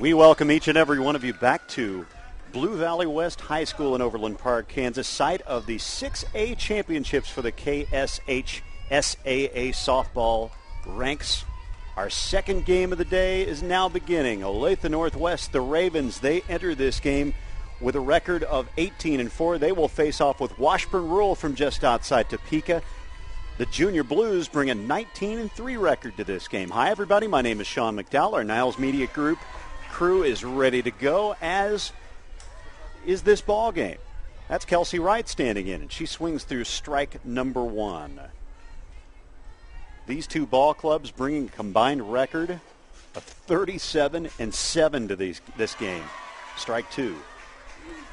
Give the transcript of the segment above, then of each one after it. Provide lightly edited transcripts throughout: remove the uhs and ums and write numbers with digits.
We welcome each and every one of you back to Blue Valley West High School in Overland Park, Kansas, site of the 6A championships for the KSHSAA softball ranks. Our second game of the day is now beginning. Olathe-Northwest, the Ravens, they enter this game with a record of 18-4. They will face off with Washburn Rural from just outside Topeka. The Junior Blues bring a 19-3 record to this game. Hi, everybody. My name is Sean McDowell. Our Niles Media Group crew is ready to go, as is this ball game. That's Kelsey Wright standing in, and she swings through strike number one. These two ball clubs bringing a combined record of 37-7 to this game. Strike two.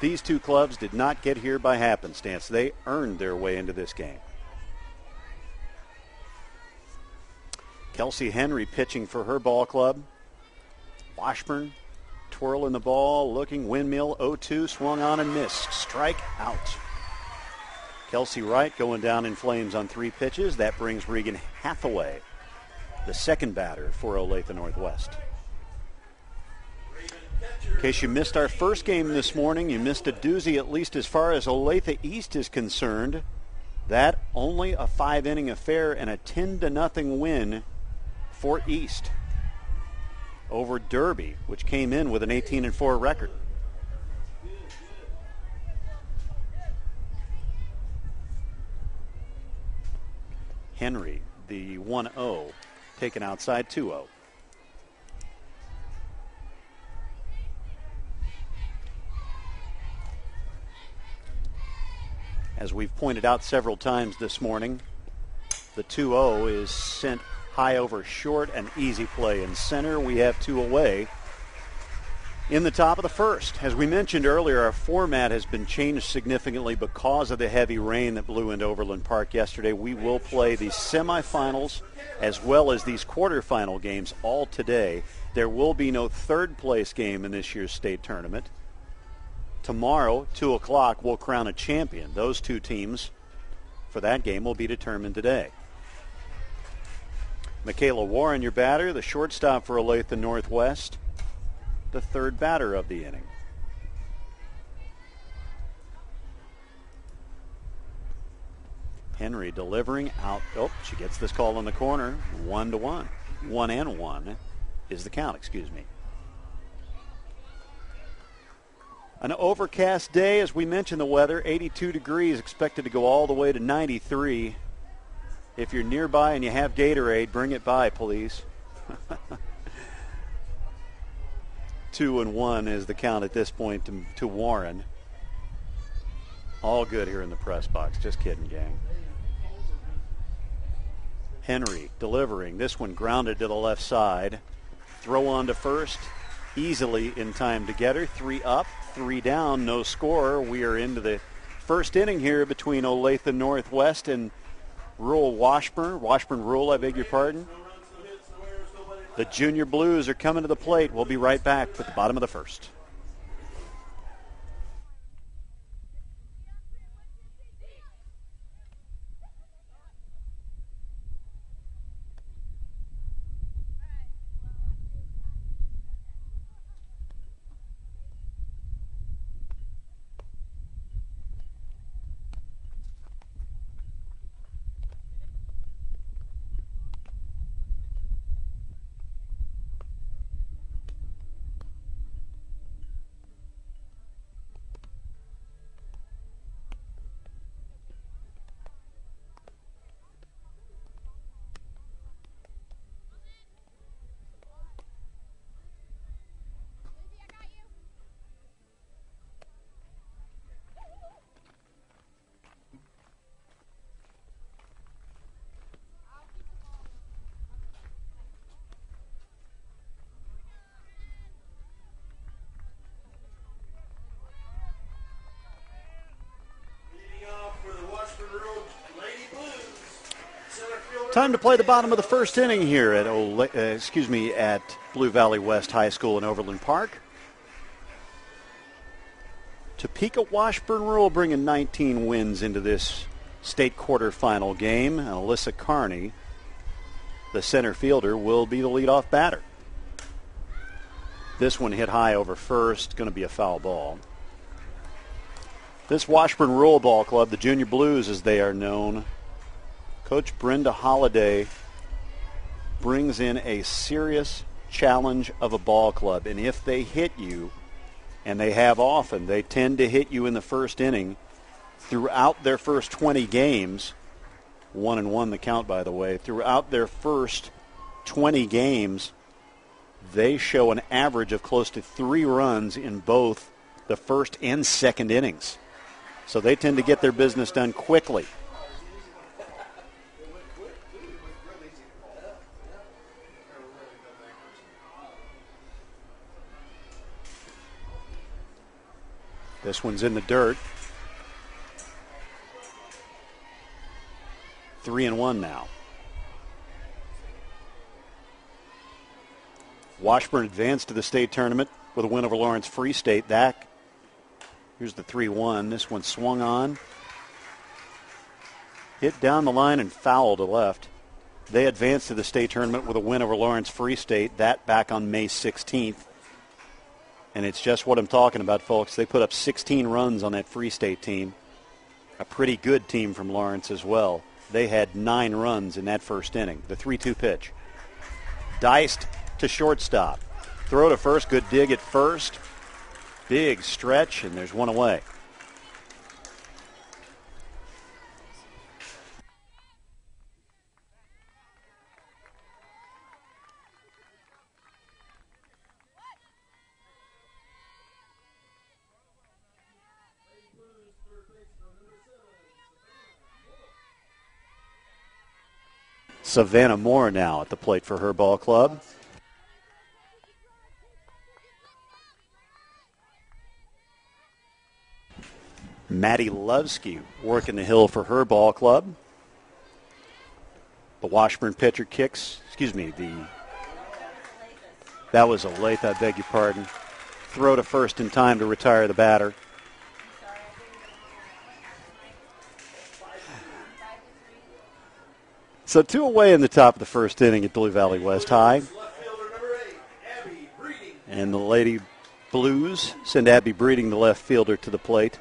These two clubs did not get here by happenstance. They earned their way into this game. Kelsey Henry pitching for her ball club. Washburn twirling the ball, looking, windmill, 0-2, swung on and missed. Strike out. Kelsey Wright going down in flames on 3 pitches. That brings Regan Hathaway, the second batter for Olathe-Northwest. In case you missed our first game this morning, you missed a doozy, at least as far as Olathe East is concerned. That only a 5-inning affair and a 10-0 win for East over Derby, which came in with an 18-4 record. Henry, the 1-0, taken outside, 2-0. As we've pointed out several times this morning, the 2-0 is sent high over short, an easy play in center. We have 2 away in the top of the first. As we mentioned earlier, our format has been changed significantly because of the heavy rain that blew into Overland Park yesterday. We will play the semifinals as well as these quarterfinal games all today. There will be no third place game in this year's state tournament. Tomorrow, 2 o'clock, we'll crown a champion. Those two teams for that game will be determined today. Michaela Warren, your batter, the shortstop for Olathe-Northwest, the third batter of the inning. Henry delivering out. Oh, she gets this call in the corner. 1-1. 1-1 is the count, excuse me. An overcast day, as we mentioned the weather, 82 degrees, expected to go all the way to 93. If you're nearby and you have Gatorade, bring it by, please. 2-1 is the count at this point to Warren. All good here in the press box. Just kidding, gang. Henry delivering. This one grounded to the left side. Throw on to first. Easily in time to get her. 3 up, 3 down, no score. We are into the first inning here between Olathe-Northwest and Washburn Rural, I beg your pardon. The Junior Blues are coming to the plate. We'll be right back with the bottom of the first. Time to play the bottom of the first inning here at Blue Valley West High School in Overland Park. Topeka-Washburn Rural bringing 19 wins into this state quarterfinal game. And Alyssa Carney, the center fielder, will be the leadoff batter. This one hit high over first, going to be a foul ball. This Washburn Rural Ball Club, the Junior Blues as they are known, Coach Brenda Holliday brings in a serious challenge of a ball club. And if they hit you, and they have often, they tend to hit you in the first inning throughout their first 20 games. 1-1 the count, by the way. Throughout their first 20 games, they show an average of close to 3 runs in both the first and second innings. So they tend to get their business done quickly. This one's in the dirt. 3-1 now. Washburn advanced to the state tournament with a win over Lawrence Free State. Here's the 3-1. This one swung on. Hit down the line and foul to left. They advanced to the state tournament with a win over Lawrence Free State. That back on May 16th. And it's just what I'm talking about, folks. They put up 16 runs on that Free State team. A pretty good team from Lawrence as well. They had 9 runs in that first inning. The 3-2 pitch. Diced to shortstop. Throw to first. Good dig at first. Big stretch, and there's one away. Savannah Moore now at the plate for her ball club. Maddie Lovsky working the hill for her ball club. The Washburn pitcher kicks, that was Olathe, I beg your pardon. Throw to first in time to retire the batter. So 2 away in the top of the first inning at Blue Valley West High. And the Lady Blues send Abby Breeding, the left fielder, to the plate.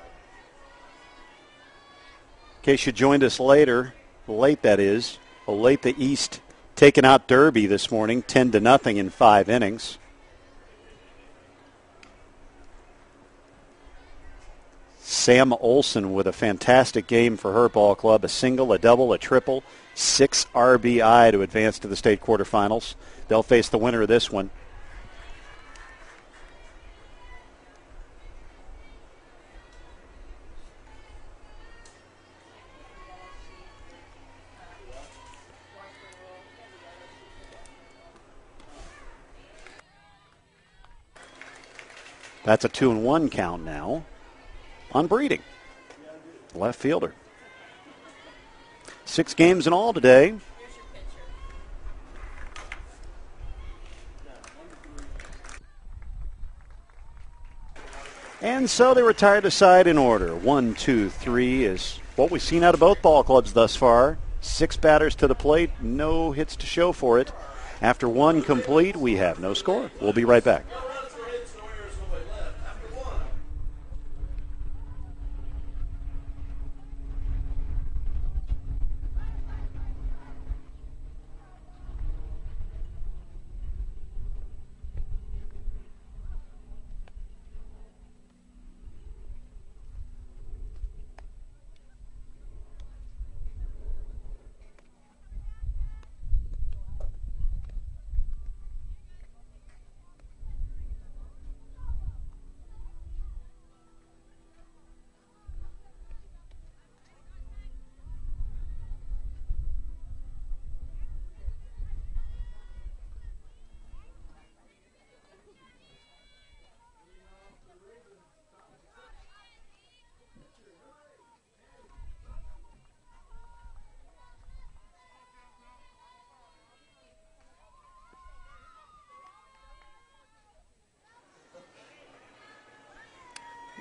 In case you joined us late that is, Olathe East taking out Derby this morning, 10-0 in 5 innings. Sam Olson with a fantastic game for her ball club, a single, a double, a triple, 6 RBI to advance to the state quarterfinals. They'll face the winner of this one. That's a 2-1 count now on Breeding, left fielder. 6 games in all today. And so they retire the side in order. 1, 2, 3 is what we've seen out of both ball clubs thus far. 6 batters to the plate, no hits to show for it. After 1 complete, we have no score. We'll be right back.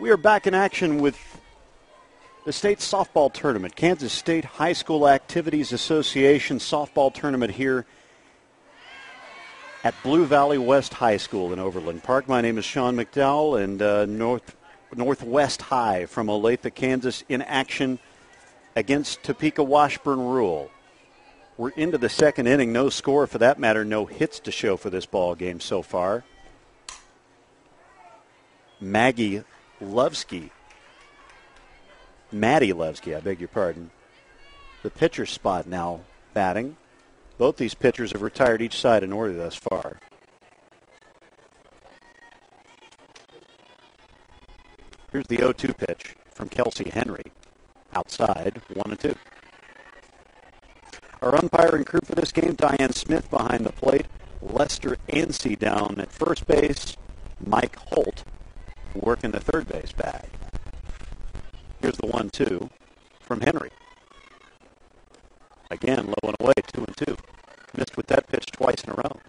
We are back in action with the state softball tournament. Kansas State High School Activities Association softball tournament here at Blue Valley West High School in Overland Park. My name is Sean McDowell, and Northwest High from Olathe, Kansas, in action against Topeka-Washburn Rural. We're into the second inning. No score, for that matter, no hits to show for this ball game so far. Maddie Lovsky, I beg your pardon. The pitcher spot now batting. Both these pitchers have retired each side in order thus far. Here's the 0-2 pitch from Kelsey Henry. Outside, 1-2. Our umpiring crew for this game, Diane Smith behind the plate, Lester Ansey down at first base, Mike Holt working the third base bag. Here's the 1-2 from Henry. Again, low and away, 2-2. Missed with that pitch twice in a row.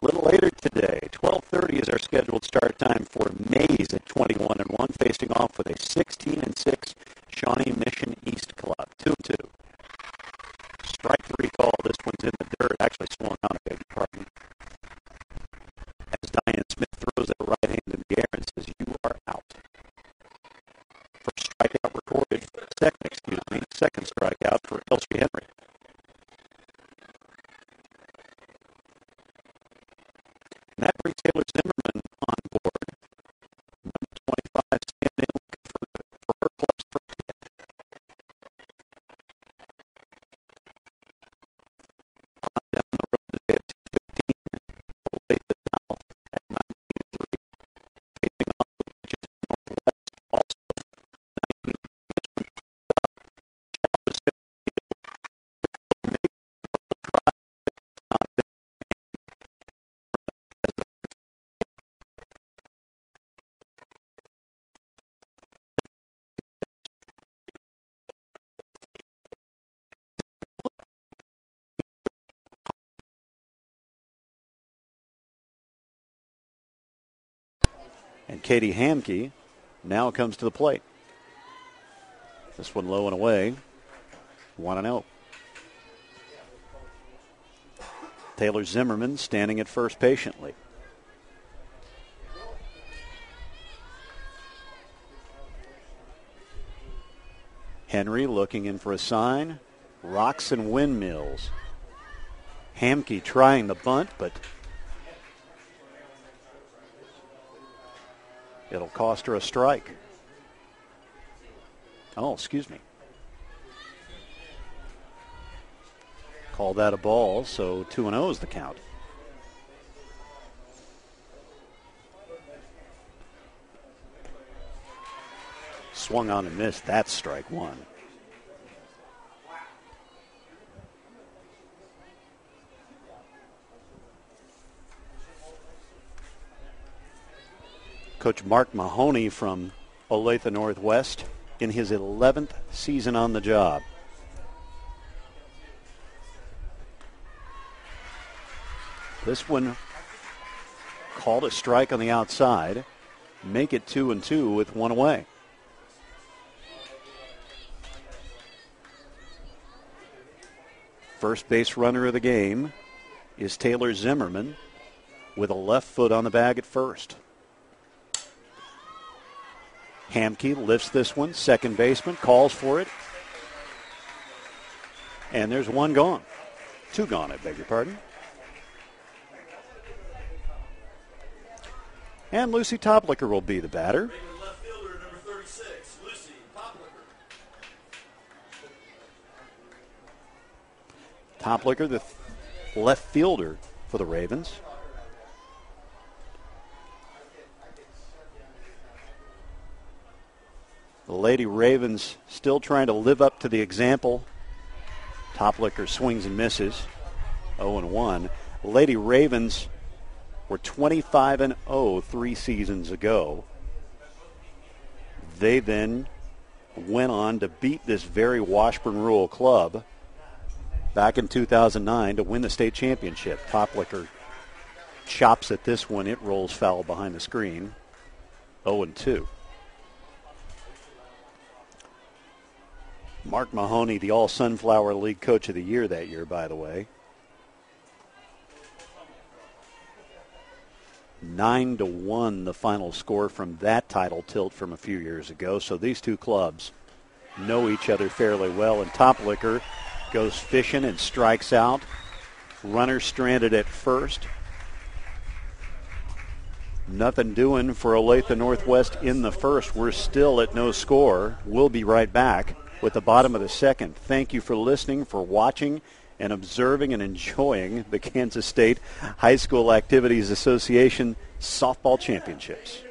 A little later today, 12:30 is our scheduled start time for Mays at 21-1, facing off with a 16-6 Shawnee Mission East club. 2-2. Strike three call. This one's in the dirt. Actually swung out, I beg your pardon. As Diane Smith throws that right hand in the air and says, "You are out." First strikeout recorded. Second strikeout for Kelsey Henry. And that brings Taylor Zimmerman on board. Number 25 standing in for her club's first hit. Down the road today at 2:15. Olathe now at 19-3. Facing off with pitches to Northwest. Also 19. And Katie Hamke now comes to the plate. This one low and away, 1-0. Taylor Zimmerman standing at first patiently. Henry looking in for a sign. Rocks and windmills. Hamke trying the bunt, but it'll cost her a strike. Oh, excuse me. Call that a ball, so 2-0 is the count. Swung on and missed. That's strike one. Coach Mark Mahoney from Olathe-Northwest in his 11th season on the job. This one called a strike on the outside. Make it 2-2 with one away. First base runner of the game is Taylor Zimmerman with a left foot on the bag at first. Hamke lifts this one. Second baseman calls for it. And there's one gone. Two gone, I beg your pardon. And Lucy Toplicker will be the batter. Left fielder, number 36, Lucy Toplicker, Toplicker. the left fielder for the Ravens. The Lady Ravens still trying to live up to the example. Toplicker swings and misses. 0-1. The Lady Ravens were 25-0 3 seasons ago. They then went on to beat this very Washburn Rural club back in 2009 to win the state championship. Toplicker chops at this one. It rolls foul behind the screen. 0-2. Mark Mahoney, the All-Sunflower League Coach of the Year that year, by the way. 9-1 the final score from that title tilt from a few years ago. So these two clubs know each other fairly well. And Toplicker goes fishing and strikes out. Runner stranded at first. Nothing doing for Olathe-Northwest in the first. We're still at no score. We'll be right back with the bottom of the second. Thank you for listening, for watching, and observing and enjoying the Kansas State High School Activities Association Softball Championships.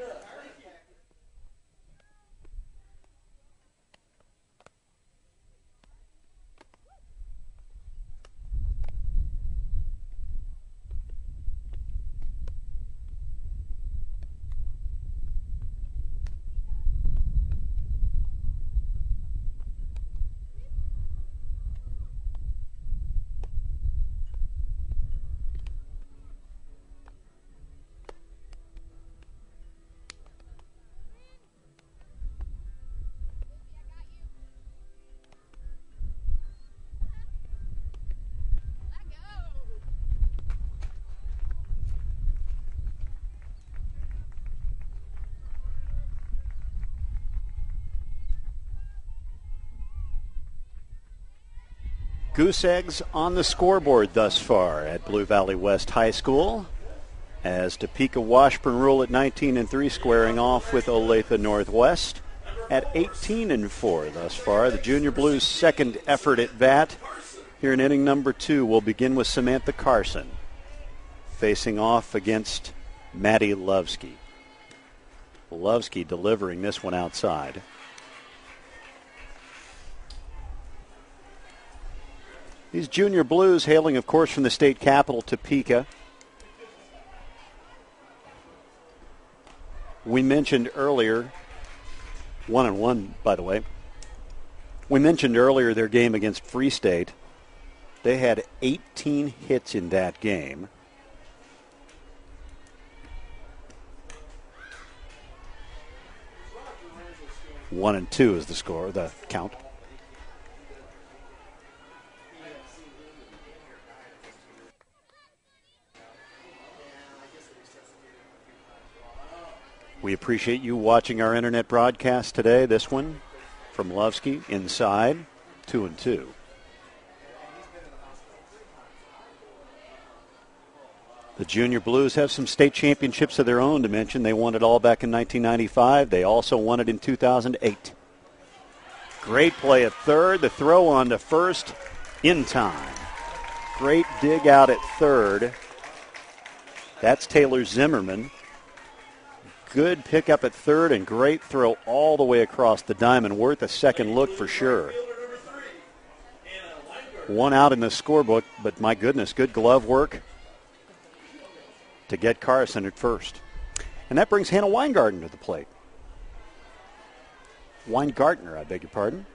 Goose eggs on the scoreboard thus far at Blue Valley West High School as Topeka-Washburn rule at 19-3 squaring off with Olathe-Northwest at 18-4 thus far. The Junior Blues' second effort at bat here in inning number 2 will begin with Samantha Carson facing off against Maddie Lovsky. Lovsky delivering this one outside. These Junior Blues hailing, of course, from the state capital, Topeka. We mentioned earlier, 1-1, by the way. We mentioned earlier their game against Free State. They had 18 hits in that game. One and 2 is the score, the count. We appreciate you watching our internet broadcast today. This one from Lovsky inside, 2-2. The Junior Blues have some state championships of their own to mention. They won it all back in 1995. They also won it in 2008. Great play at third. The throw on to first in time. Great dig out at third. That's Taylor Zimmerman. Good pickup at third and great throw all the way across the diamond. Worth a second look for sure. One out in the scorebook, but my goodness, good glove work to get Carson at first. And that brings Hannah Weingartner to the plate. Weingartner, I beg your pardon.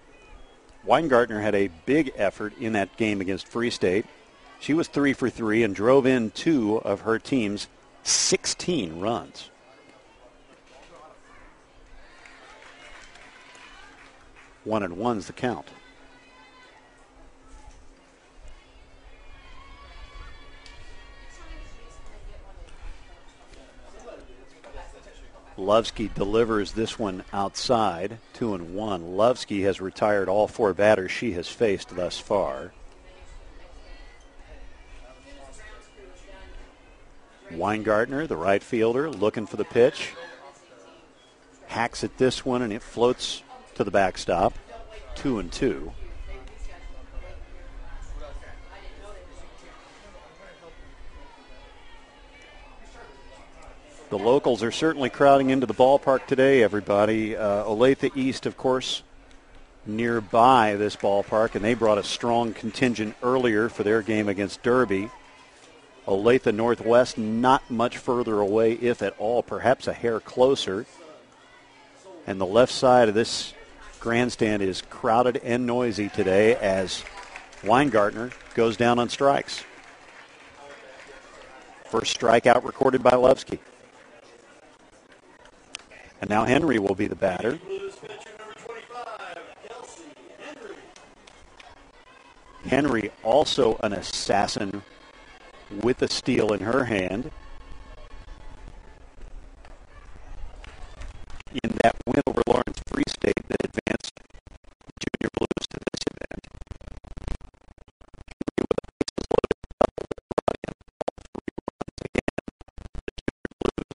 Weingartner had a big effort in that game against Free State. She was 3 for 3 and drove in 2 of her team's 16 runs. One and one's the count. Lovsky delivers this one outside, 2-1. Lovsky has retired all 4 batters she has faced thus far. Weingartner, the right fielder, looking for the pitch. Hacks at this one, and it floats to the backstop, 2-2. The locals are certainly crowding into the ballpark today, everybody. Olathe East, of course, nearby this ballpark, and they brought a strong contingent earlier for their game against Derby. Olathe-Northwest not much further away, if at all, perhaps a hair closer. And the left side of this grandstand is crowded and noisy today as Weingartner goes down on strikes. First strikeout recorded by Lovsky. And now Henry will be the batter. Henry, also an assassin with a steal in her hand. In that win over Lawrence Free State that advanced Junior Blues to this event. Henry with a bases loaded double brought in all 3 runs again. The Junior Blues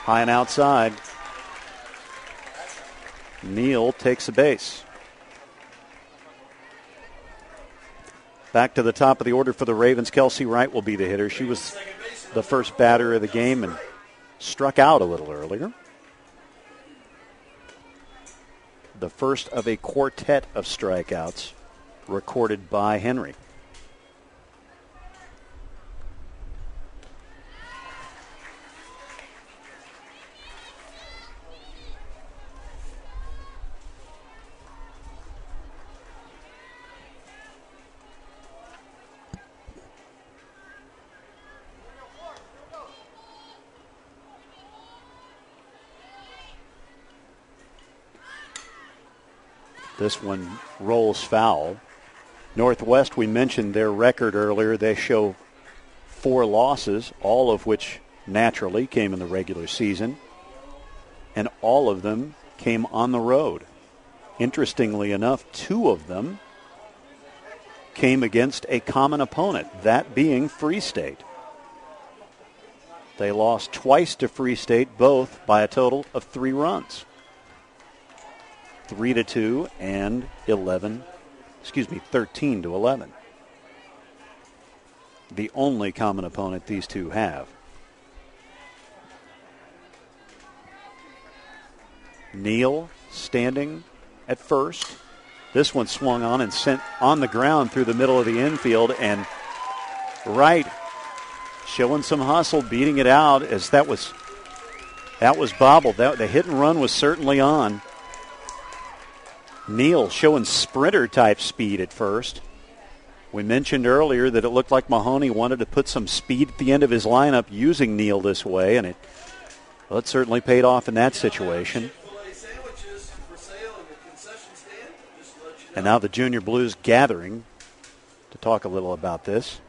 High and outside. Neal takes a base. Back to the top of the order for the Ravens. Kelsey Wright will be the hitter. She was the first batter of the game and struck out a little earlier. The first of a quartet of strikeouts recorded by Henry. This one rolls foul. Northwest, we mentioned their record earlier. They show 4 losses, all of which naturally came in the regular season, and all of them came on the road. Interestingly enough, 2 of them came against a common opponent, that being Free State. They lost twice to Free State, both by a total of 3 runs. 3-2 and 13-11. The only common opponent these two have. Neal standing at first. This one swung on and sent on the ground through the middle of the infield, and Wright showing some hustle, beating it out as that was bobbled. The hit and run was certainly on. Neal showing sprinter-type speed at first. We mentioned earlier that it looked like Mahoney wanted to put some speed at the end of his lineup using Neal this way, and it certainly paid off in that situation. And now the Junior Blues gathering to talk a little about this.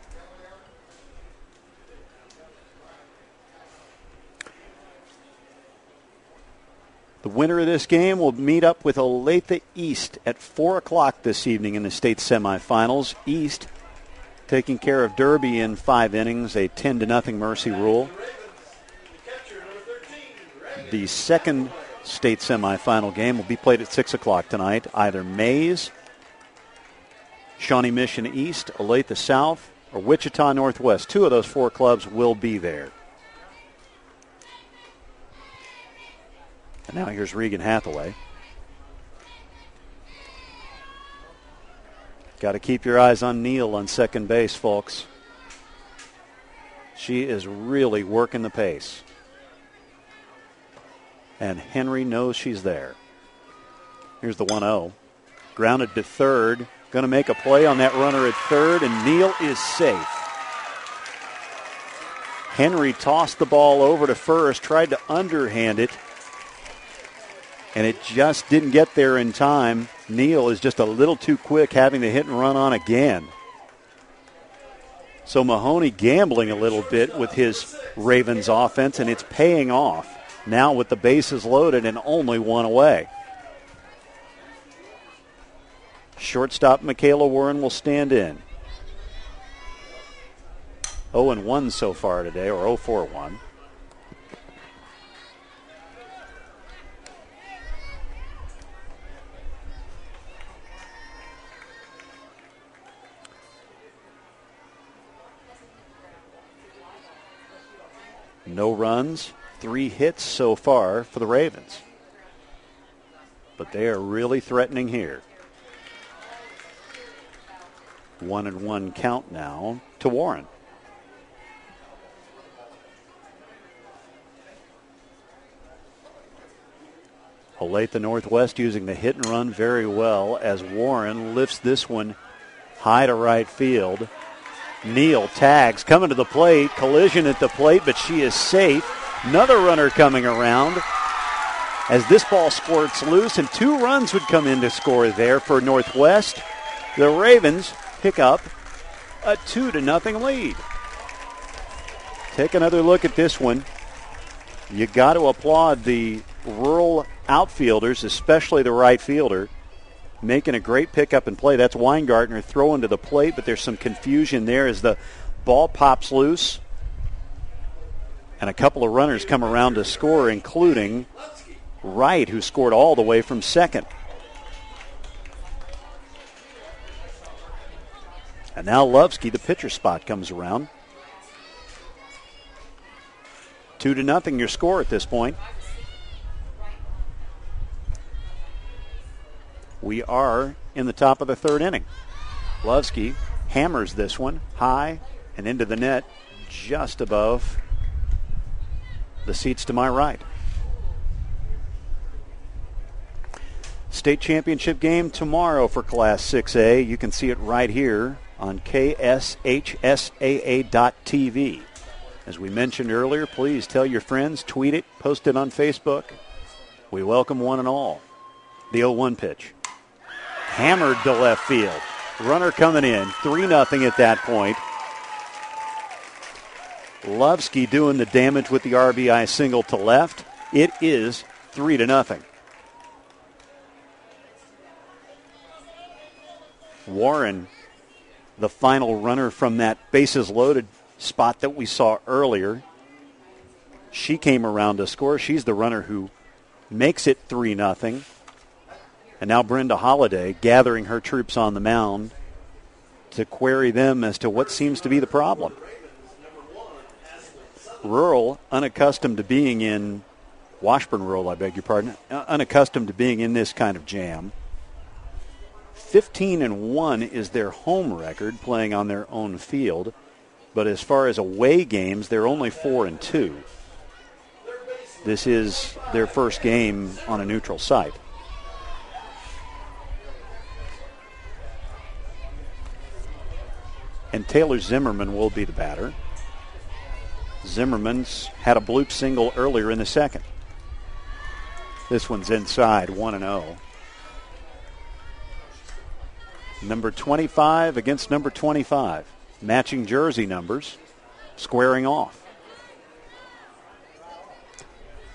The winner of this game will meet up with Olathe East at 4 o'clock this evening in the state semifinals. East taking care of Derby in 5 innings, a 10-0 Mercy rule. The second state semifinal game will be played at 6 o'clock tonight. Either Mays, Shawnee Mission East, Olathe South, or Wichita Northwest. 2 of those 4 clubs will be there. And now here's Regan Hathaway. Got to keep your eyes on Neal on second base, folks. She is really working the pace. And Henry knows she's there. Here's the 1-0. Grounded to third. Going to make a play on that runner at third, and Neal is safe. Henry tossed the ball over to first, tried to underhand it, and it just didn't get there in time. Neal is just a little too quick, having to hit and run on again. So Mahoney gambling a little bit with his Ravens offense, and it's paying off now with the bases loaded and only 1 away. Shortstop Michaela Warren will stand in. 0-1 so far today, or 0-4-1. No runs, 3 hits so far for the Ravens. But they are really threatening here. 1-1 count now to Warren. Olathe-Northwest using the hit and run very well as Warren lifts this one high to right field. Neal tags, coming to the plate, collision at the plate, but she is safe. Another runner coming around as this ball squirts loose, and 2 runs would come in to score there for Northwest. The Ravens pick up a 2-0 lead. Take another look at this one. You got to applaud the rural outfielders, especially the right fielder, making a great pickup and play. That's Weingartner throwing to the plate, but there's some confusion there as the ball pops loose. And a couple of runners come around to score, including Wright, who scored all the way from second. And now Lovsky, the pitcher spot, comes around. 2-0 your score at this point. We are in the top of the third inning. Lovsky hammers this one high and into the net just above the seats to my right. State championship game tomorrow for Class 6A. You can see it right here on KSHSAA.tv. As we mentioned earlier, please tell your friends, tweet it, post it on Facebook. We welcome one and all. The 0-1 pitch. Hammered to left field. Runner coming in, 3-0 at that point. Lovsky doing the damage with the RBI single to left. It is 3-0. Warren, the final runner from that bases loaded spot that we saw earlier. She came around to score. She's the runner who makes it 3-0. And now Brenda Holliday gathering her troops on the mound to query them as to what seems to be the problem. Rural, unaccustomed to being in, Washburn Rural, I beg your pardon, unaccustomed to being in this kind of jam. 15-1 is their home record, playing on their own field. But as far as away games, they're only 4-2. This is their first game on a neutral site. And Taylor Zimmerman will be the batter. Zimmerman's had a bloop single earlier in the second. This one's inside, 1-0. Number 25 against number 25. Matching jersey numbers, squaring off.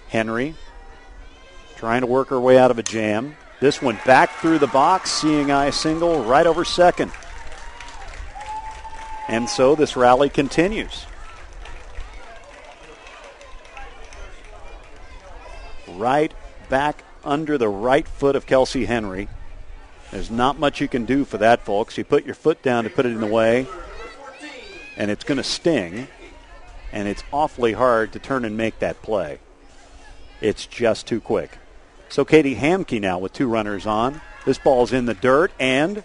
Henry trying to work her way out of a jam. This one back through the box, seeing eye single right over second. And so this rally continues. Right back under the right foot of Kelsey Henry. There's not much you can do for that, folks. You put your foot down to put it in the way, and it's going to sting, and it's awfully hard to turn and make that play. It's just too quick. So Katie Hamke now with two runners on. This ball's in the dirt, and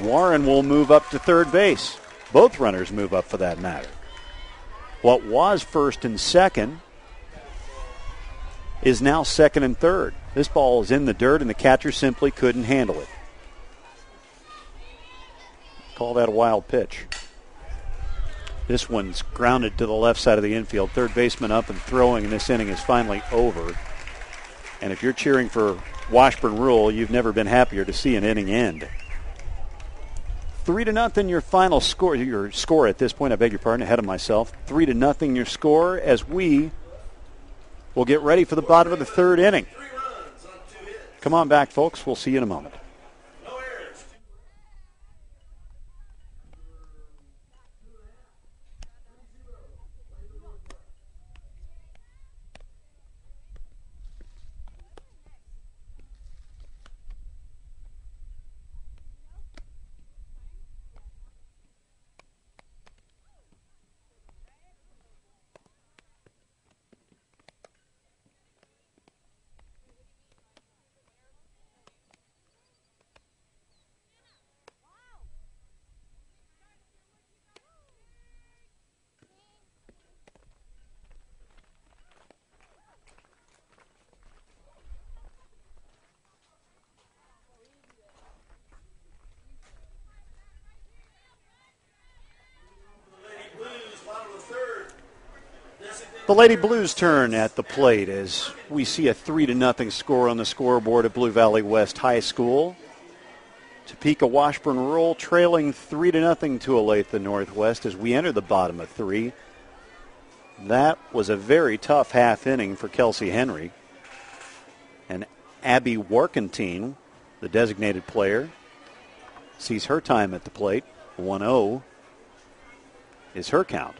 Warren will move up to third base. Both runners move up for that matter. What was first and second is now second and third. This ball is in the dirt, and the catcher simply couldn't handle it. Call that a wild pitch. This one's grounded to the left side of the infield. Third baseman up and throwing, and this inning is finally over. And if you're cheering for Washburn Rural, you've never been happier to see an inning end. 3-0 your final score. Your score at this point, I beg your pardon, ahead of myself. 3-0 your score as we will get ready for the bottom of the third inning. Come on back, folks. We'll see you in a moment. The Lady Blues turn at the plate as we see a 3-0 score on the scoreboard at Blue Valley West High School. Topeka-Washburn Rural trailing 3-0 to Olathe-Northwest as we enter the bottom of three. That was a very tough half inning for Kelsey Henry. And Abby Warkentine, the designated player, sees her time at the plate. 1-0 is her count.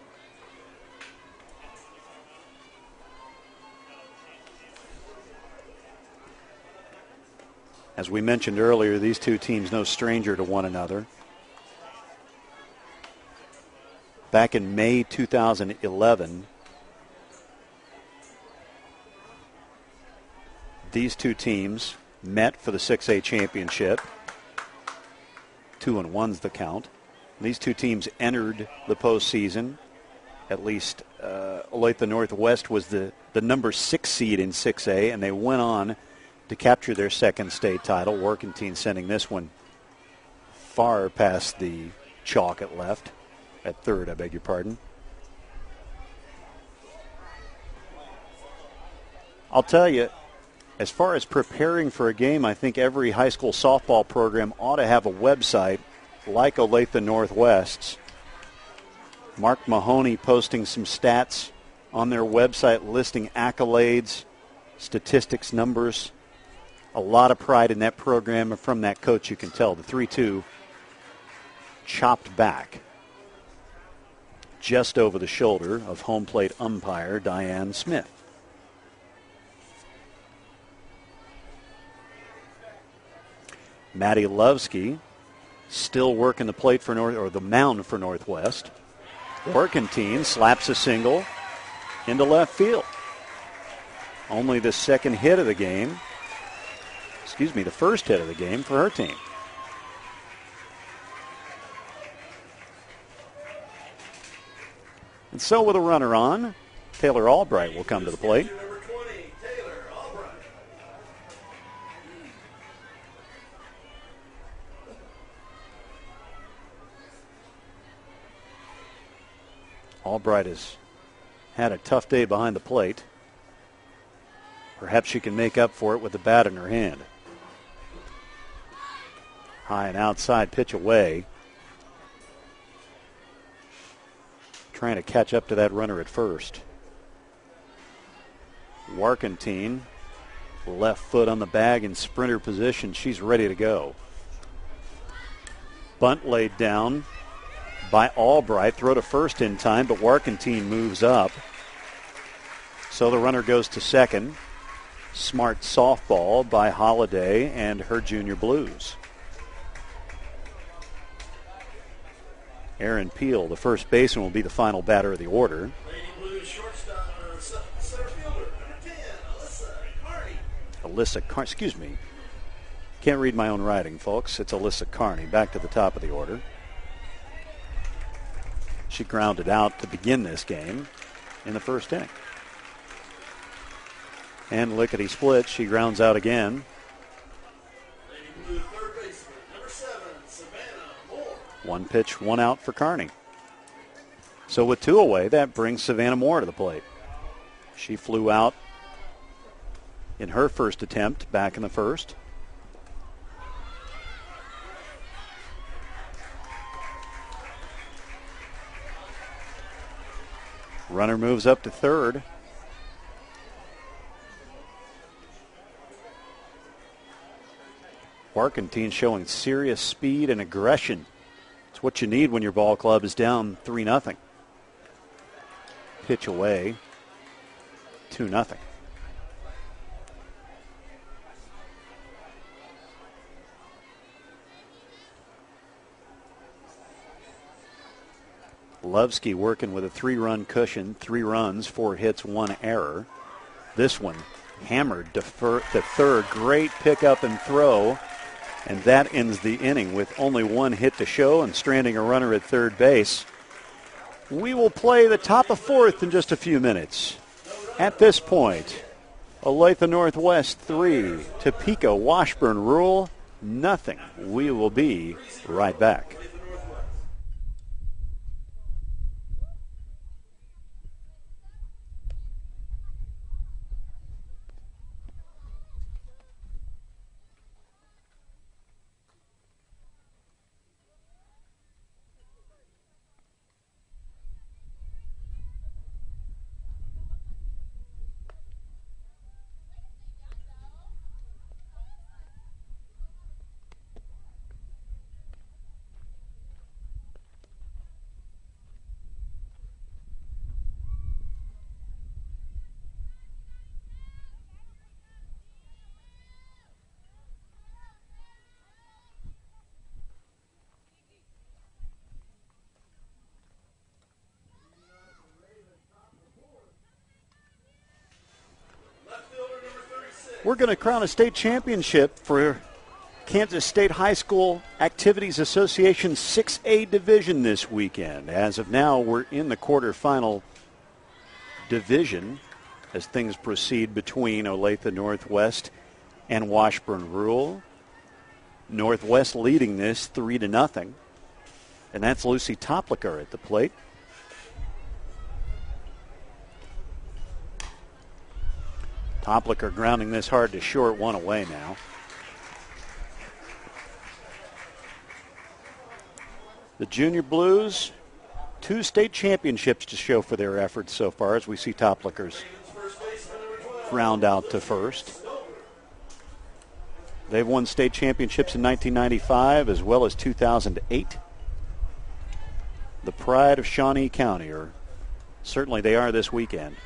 As we mentioned earlier, these two teams no stranger to one another. Back in May 2011, these two teams met for the 6A championship. 2-1's the count. These two teams entered the postseason. At least Olathe-Northwest was the number 6 seed in 6A, and they went on to capture their second state title. Workentine sending this one far past the chalk at left. At third, I beg your pardon. I'll tell you, as far as preparing for a game, I think every high school softball program ought to have a website like Olathe-Northwest's. Mark Mahoney posting some stats on their website listing accolades, statistics, numbers. A lot of pride in that program, and from that coach you can tell. The 3-2 chopped back just over the shoulder of home plate umpire Diane Smith. Maddie Lovsky still working the plate for the mound for Northwest. Workentine slaps a single into left field. Only the second hit of the game. The first hit of the game for her team. And so with a runner on, Taylor Albright will come to the plate. Number 20, Taylor Albright. Albright has had a tough day behind the plate. Perhaps she can make up for it with the bat in her hand. High and outside pitch away. Trying to catch up to that runner at first. Workentine, left foot on the bag in sprinter position. She's ready to go. Bunt laid down by Albright. Throw to first in time, but Workentine moves up. So the runner goes to second. Smart softball by Holiday and her Junior Blues. Aaron Peel, the first baseman, will be the final batter of the order. Lady Blues shortstop, center fielder, number 10, Alyssa Carney. Excuse me. Can't read my own writing, folks. It's Alyssa Carney, back to the top of the order. She grounded out to begin this game in the first inning. And lickety-split, she grounds out again. Lady Blue third baseman, number 7, Savannah Moore. One pitch, one out for Carney. So with two away, that brings Savannah Moore to the plate. She flew out in her first attempt back in the first. Runner moves up to third. Workentine showing serious speed and aggression. It's what you need when your ball club is down 3-0. Pitch away, 2-0. Lovsky working with a 3-run cushion, 3 runs, 4 hits, 1 error. This one hammered to third. Great pickup and throw. And that ends the inning with only 1 hit to show and stranding a runner at third base. We will play the top of fourth in just a few minutes. At this point, Olathe-Northwest 3, Topeka-Washburn Rural 0. We will be right back. We're going to crown a state championship for Kansas State High School Activities Association 6A division this weekend. As of now, we're in the quarterfinal division as things proceed between Olathe-Northwest and Washburn Rural. Northwest leading this 3-0. And that's Lucy Topliker at the plate. Topliker grounding this hard to short, one away now. The Junior Blues, 2 state championships to show for their efforts so far as we see Topliker's ground out to first. They've won state championships in 1995 as well as 2008. The pride of Shawnee County, or certainly they are this weekend.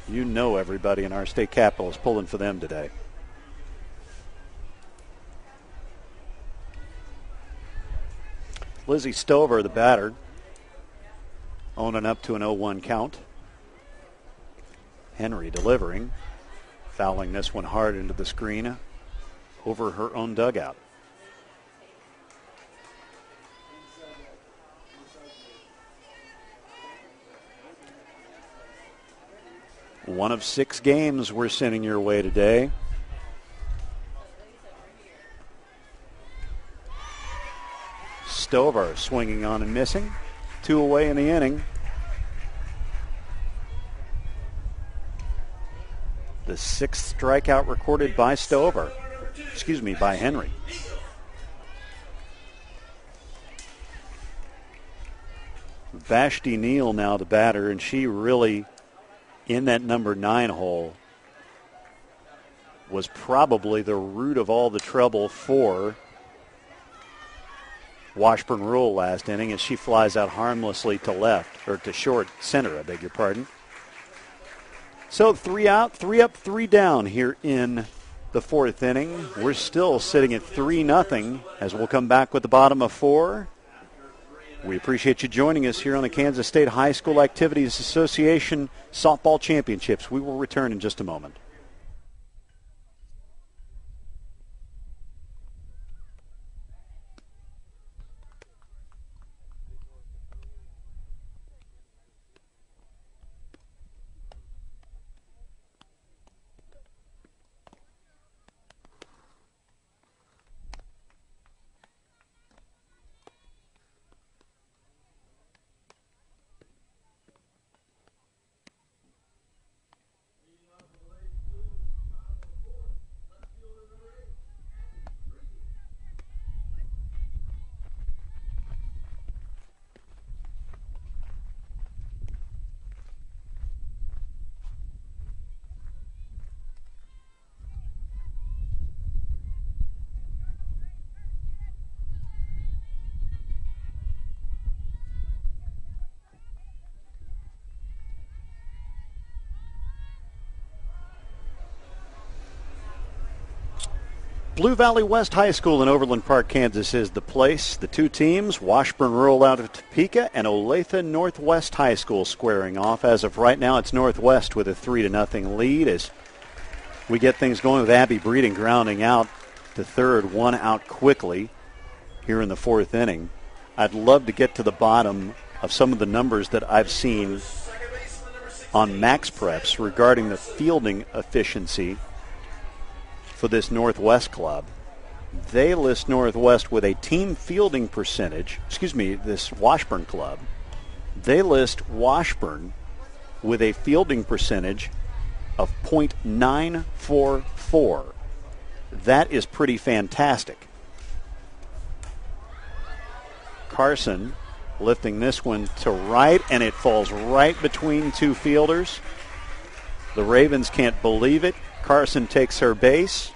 You know everybody in our state capital is pulling for them today. Lizzie Stover, the batter, owning up to an 0-1 count. Henry delivering, fouling this one hard into the screen over her own dugout. One of 6 games we're sending your way today. Stover swinging on and missing. 2 away in the inning. The 6th strikeout recorded by Stover. By Henry. Vashti Neal now the batter, and she really, in that number 9 hole, was probably the root of all the trouble for Washburn Rural last inning as she flies out harmlessly to left, or to short center, I beg your pardon. So 3 out, 3 up, 3 down here in the 4th inning. We're still sitting at 3-0 as we'll come back with the bottom of 4. We appreciate you joining us here on the Kansas State High School Activities Association Softball Championships. We will return in just a moment. Blue Valley West High School in Overland Park, Kansas is the place. The 2 teams, Washburn Rural out of Topeka and Olathe-Northwest High School squaring off. As of right now, it's Northwest with a 3-0 lead as we get things going with Abby Breeding grounding out to third, 1 out quickly here in the 4th inning. I'd love to get to the bottom of some of the numbers that I've seen on Max Preps regarding the fielding efficiency for this Northwest club. They list Northwest with a team fielding percentage, this Washburn club. They list Washburn with a fielding percentage of .944. That is pretty fantastic. Carson lifting this one to right, and it falls right between 2 fielders. The Ravens can't believe it. Carson takes her base,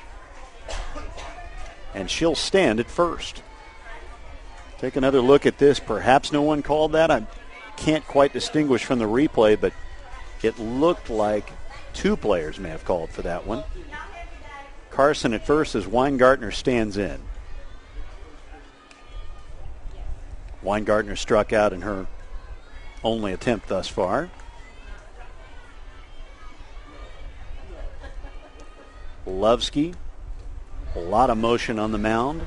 and she'll stand at first. Take another look at this. Perhaps no one called that. I can't quite distinguish from the replay, but it looked like 2 players may have called for that one. Carson at first as Weingartner stands in. Weingartner struck out in her only attempt thus far. Lovsky, a lot of motion on the mound.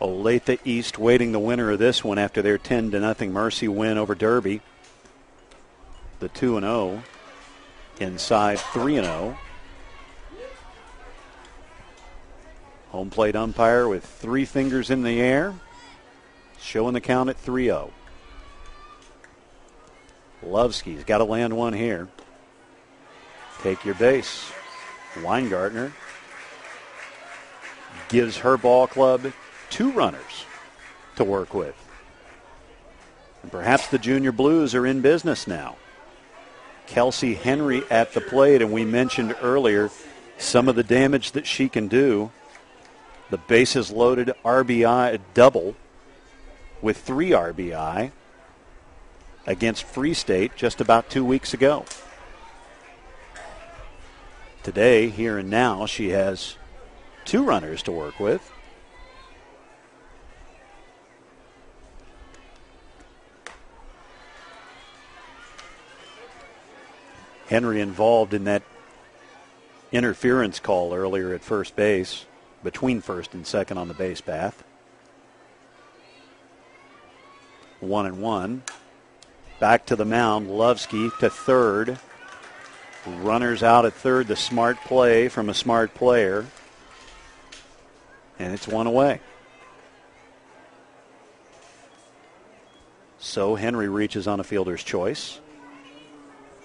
Olathe East waiting the winner of this one after their 10-0 Mercy win over Derby. The 2-0 inside 3-0. Home plate umpire with 3 fingers in the air, showing the count at 3-0. Lovsky's got to land one here. Take your base. Weingartner gives her ball club 2 runners to work with. And perhaps the Junior Blues are in business now. Kelsey Henry at the plate, and we mentioned earlier some of the damage that she can do. The bases loaded RBI double with 3 RBI against Free State just about 2 weeks ago. Today, here and now, she has 2 runners to work with. Henry involved in that interference call earlier at first base, between first and second on the base path. 1-1. Back to the mound. Lovsky to third. Runners out at third. The smart play from a smart player. And it's 1 away. So Henry reaches on a fielder's choice.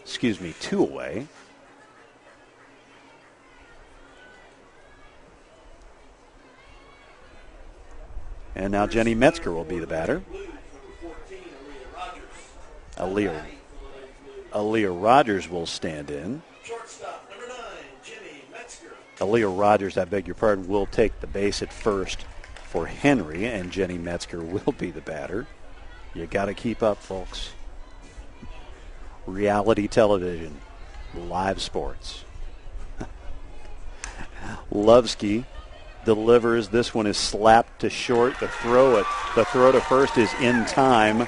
2 away. And now Jenny Metzger will be the batter. Aaliyah Rogers will stand in. Shortstop, number 9, Jenny Metzger. Aaliyah Rogers, I beg your pardon, will take the base at first for Henry, and Jenny Metzger will be the batter. You got to keep up, folks. Reality television, live sports. Lovsky delivers. This one is slapped to short. The throw to first is in time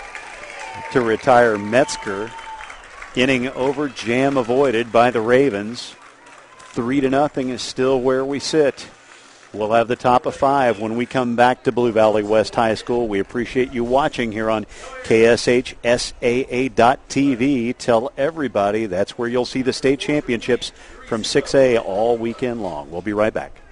to retire Metzger. Inning over, jam avoided by the Ravens. 3-0 is still where we sit. We'll have the top of 5 when we come back to Blue Valley West High School. We appreciate you watching here on KSHSAA.TV. Tell everybody that's where you'll see the state championships from 6A all weekend long. We'll be right back.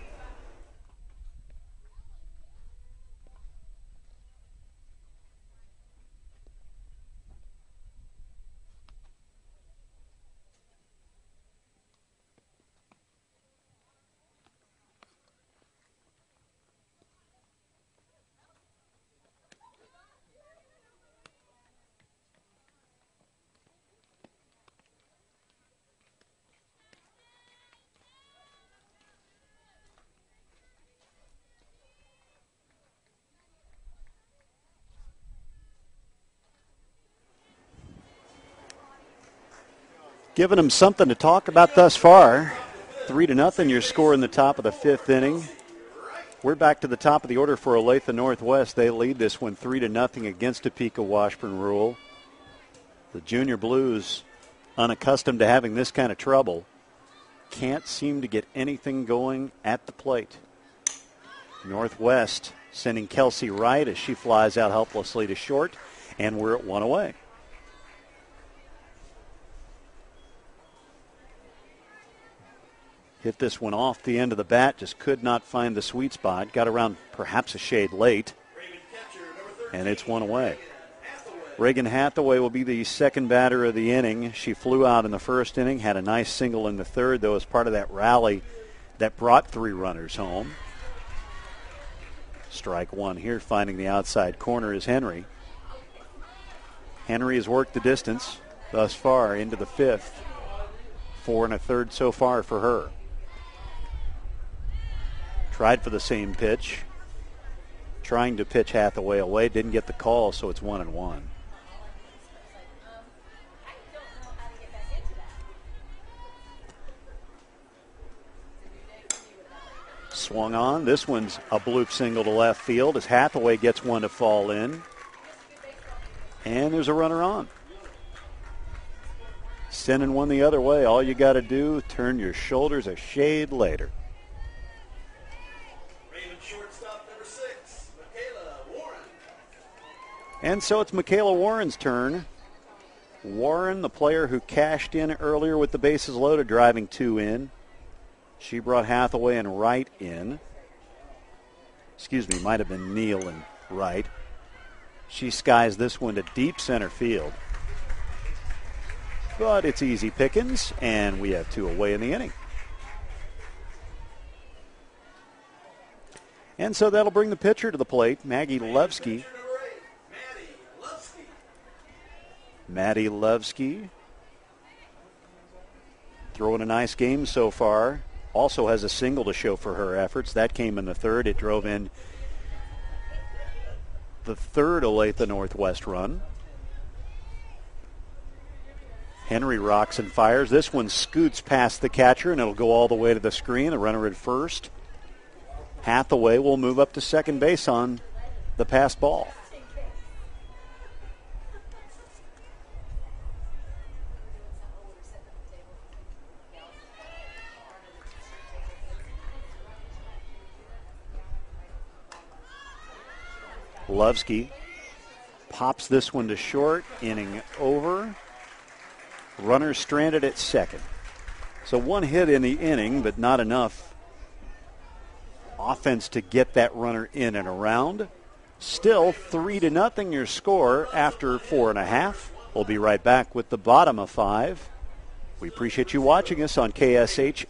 Giving them something to talk about thus far. 3-0, your score in the top of the 5th inning. We're back to the top of the order for Olathe-Northwest. They lead this one 3-0 against Topeka-Washburn Rural. The Junior Blues, unaccustomed to having this kind of trouble, can't seem to get anything going at the plate. Northwest sending Kelsey right as she flies out helplessly to short, and we're at 1 away. Hit this one off the end of the bat, just could not find the sweet spot. Got around perhaps a shade late, and it's 1 away. Reagan Hathaway will be the second batter of the inning. She flew out in the first inning, had a nice single in the third, though, as part of that rally that brought 3 runners home. Strike 1 here, finding the outside corner is Henry. Henry has worked the distance thus far into the 5th. 4 1/3 so far for her. Tried for the same pitch. Trying to pitch Hathaway away. Didn't get the call, so it's 1-1. Swung on. This one's a bloop single to left field as Hathaway gets one to fall in. And there's a runner on. Sending one the other way. All you got to do, turn your shoulders a shade later. Raven shortstop number 6, Michaela Warren. And so it's Michaela Warren's turn. Warren, the player who cashed in earlier with the bases loaded, driving 2 in. She brought Hathaway and Wright in. Excuse me, might have been Neal and Wright. She skies this one to deep center field. But it's easy pickings, and we have 2 away in the inning. And so that'll bring the pitcher to the plate, Maggie Lovsky. Maddie Lovsky throwing a nice game so far. Also has a single to show for her efforts. That came in the third. It drove in the third Olathe-Northwest run. Henry rocks and fires. This one scoots past the catcher, and it'll go all the way to the screen. The runner at first. Hathaway will move up to second base on the pass ball. Lovsky pops this one to short. Inning over. Runner stranded at second. So 1 hit in the inning, but not enough offense to get that runner in and around. Still 3-0 your score after 4.5. We'll be right back with the bottom of 5. We appreciate you watching us on KSHSAA.TV.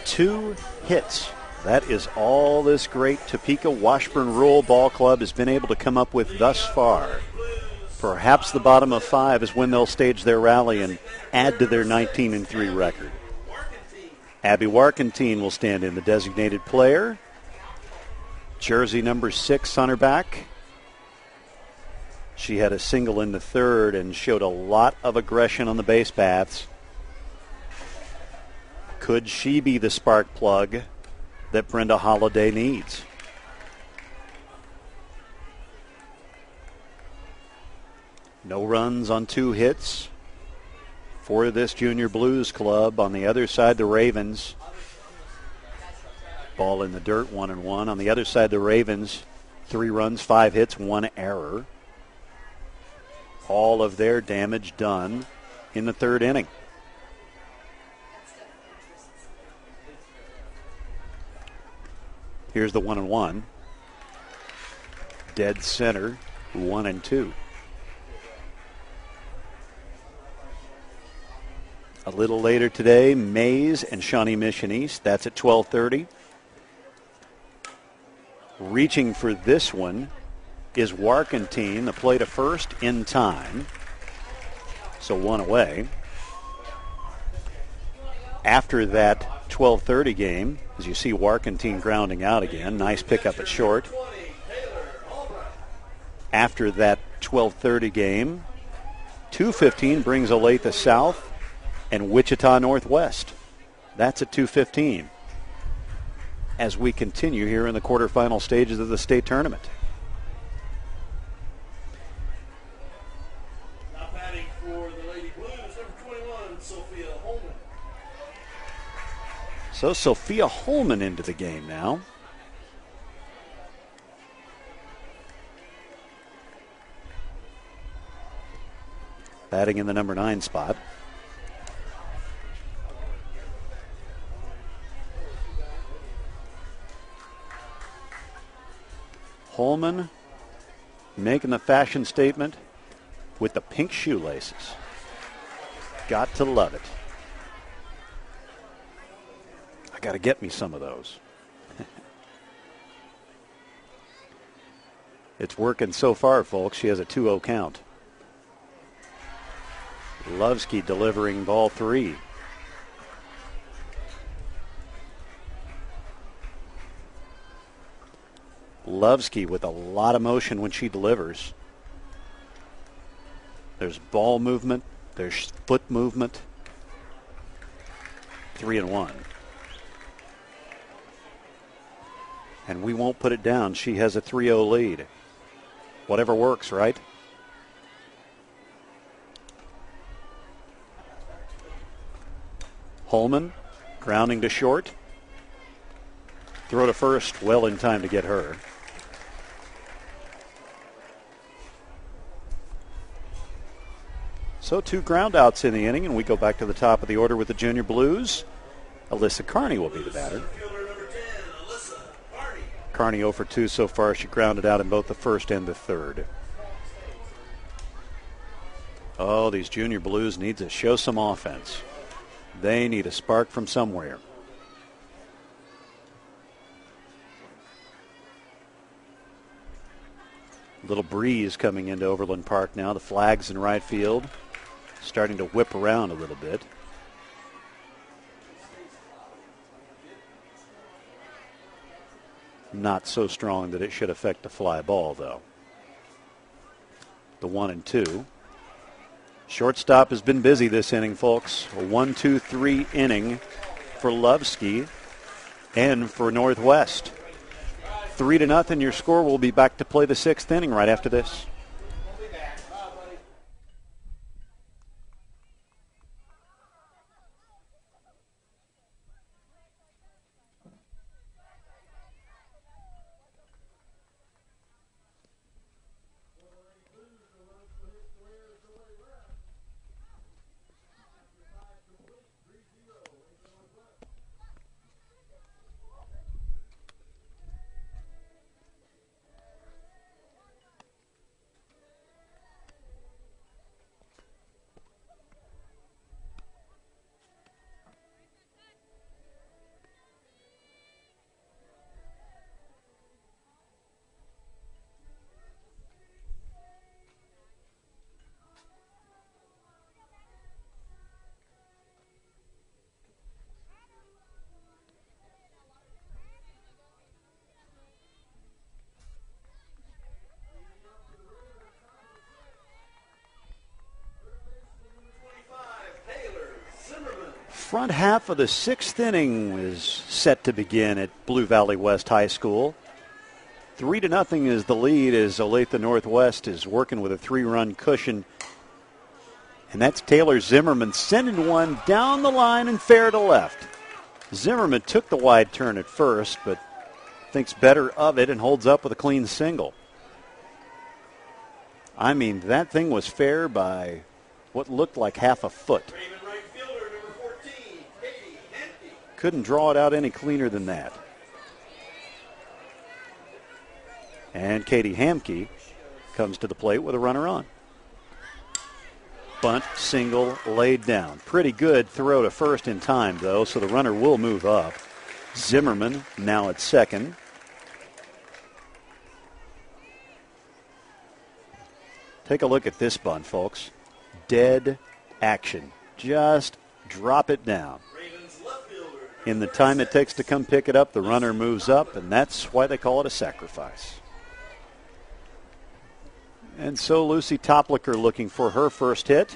Two hits. That is all this great Topeka-Washburn Rural Ball Club has been able to come up with thus far. Perhaps the bottom of 5 is when they'll stage their rally and add to their 19-3 record. Abby Warkentine will stand in, the designated player. Jersey number 6 on her back. She had a single in the third and showed a lot of aggression on the base paths. Could she be the spark plug that Brenda Holliday needs? No runs on 2 hits for this Junior Blues club. On the other side, the Ravens. Ball in the dirt, 1-1. On the other side, the Ravens, 3 runs, 5 hits, 1 error. All of their damage done in the third inning. Here's the 1-1. Dead center, 1-2. A little later today, Mays and Shawnee Mission East. That's at 12:30. Reaching for this one is Warkentine. The play to first in time. So 1 away. After that 12:30 game, as you see Warkentine grounding out again. Nice pickup at short. After that 12:30 game, 2:15 brings Olathe South and Wichita Northwest. That's at 2:15. as we continue here in the quarterfinal stages of the state tournament. Now batting for the Lady Blues, number 21, Sophia Holman. So Sophia Holman into the game now. Batting in the number 9 spot. Holman making the fashion statement with the pink shoelaces. Got to love it. I got to get me some of those. It's working so far, folks. She has a 2-0 count. Lovsky delivering ball 3. Lovsky with a lot of motion when she delivers. There's ball movement. There's foot movement. 3-1. And we won't put it down. She has a 3-0 lead. Whatever works, right? Holman grounding to short. Throw to first, well in time to get her. So 2 ground outs in the inning, and we go back to the top of the order with the Junior Blues. Alyssa Carney will be the batter. Carney 0 for 2 so far. She grounded out in both the first and the third. Oh, these Junior Blues need to show some offense. They need a spark from somewhere. Little breeze coming into Overland Park now. The flags in right field starting to whip around a little bit. Not so strong that it should affect the fly ball, though. The 1-2. Shortstop has been busy this inning, folks. A 1-2-3 inning for Lovsky and for Northwest. 3-0 your score. We'll be back to play the 6th inning right after this. Front half of the 6th inning is set to begin at Blue Valley West High School. 3-0 is the lead as Olathe-Northwest is working with a 3-run cushion. And that's Taylor Zimmerman sending one down the line and fair to left. Zimmerman took the wide turn at first, but thinks better of it and holds up with a clean single. I mean, that thing was fair by what looked like half a foot. Couldn't draw it out any cleaner than that. And Katie Hamke comes to the plate with a runner on. Bunt, single, laid down. Pretty good throw to first in time, though, so the runner will move up. Zimmerman now at second. Take a look at this bunt, folks. Dead action. Just drop it down. In the time it takes to come pick it up, the runner moves up, and that's why they call it a sacrifice. And so Lucy Toplicker looking for her first hit.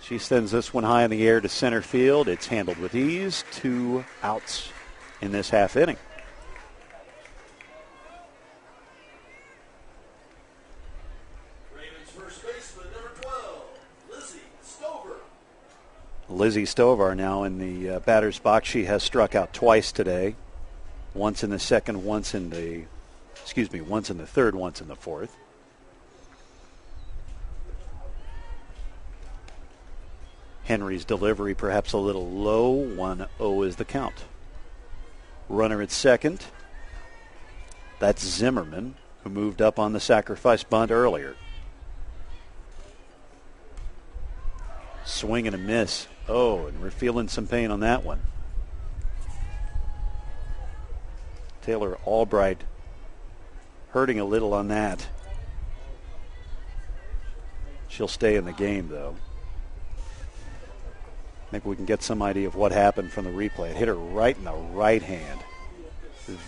She sends this one high in the air to center field. It's handled with ease. 2 outs in this half inning. Lizzie Stovar now in the batter's box. She has struck out twice today. Once in the second, once in the third, once in the fourth. Henry's delivery perhaps a little low. 1-0 is the count. Runner at second. That's Zimmerman, who moved up on the sacrifice bunt earlier. Swing and a miss. Oh, and we're feeling some pain on that one. Taylor Albright hurting a little on that. She'll stay in the game, though. Maybe we can get some idea of what happened from the replay. It hit her right in the right hand.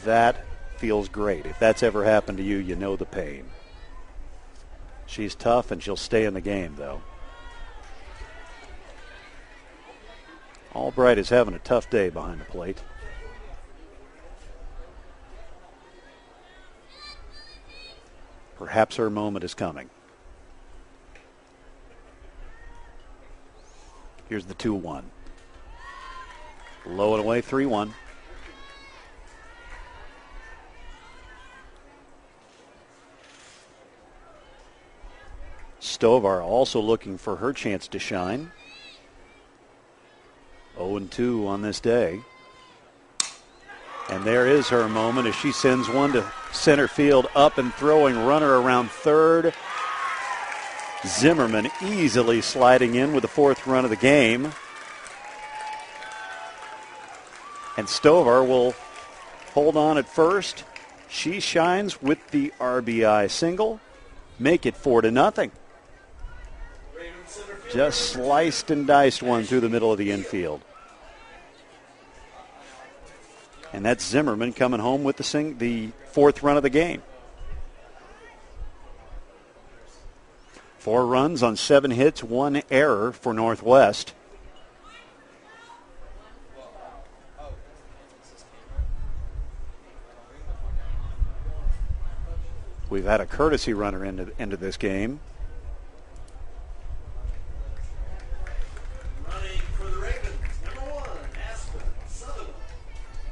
That feels great. If that's ever happened to you, you know the pain. She's tough, and she'll stay in the game, though. Albright is having a tough day behind the plate. Perhaps her moment is coming. Here's the 2-1. Low and away, 3-1. Stovar also looking for her chance to shine. 0-2 on this day. And there is her moment as she sends one to center field, up and throwing, runner around third. Zimmerman easily sliding in with the fourth run of the game. And Stovar will hold on at first. She shines with the RBI single. Make it 4-0. Just sliced and diced one through the middle of the infield. And that's Zimmerman coming home with the fourth run of the game. 4 runs on 7 hits, 1 error for Northwest. We've had a courtesy runner into this game. Running for the Ravens, number 1,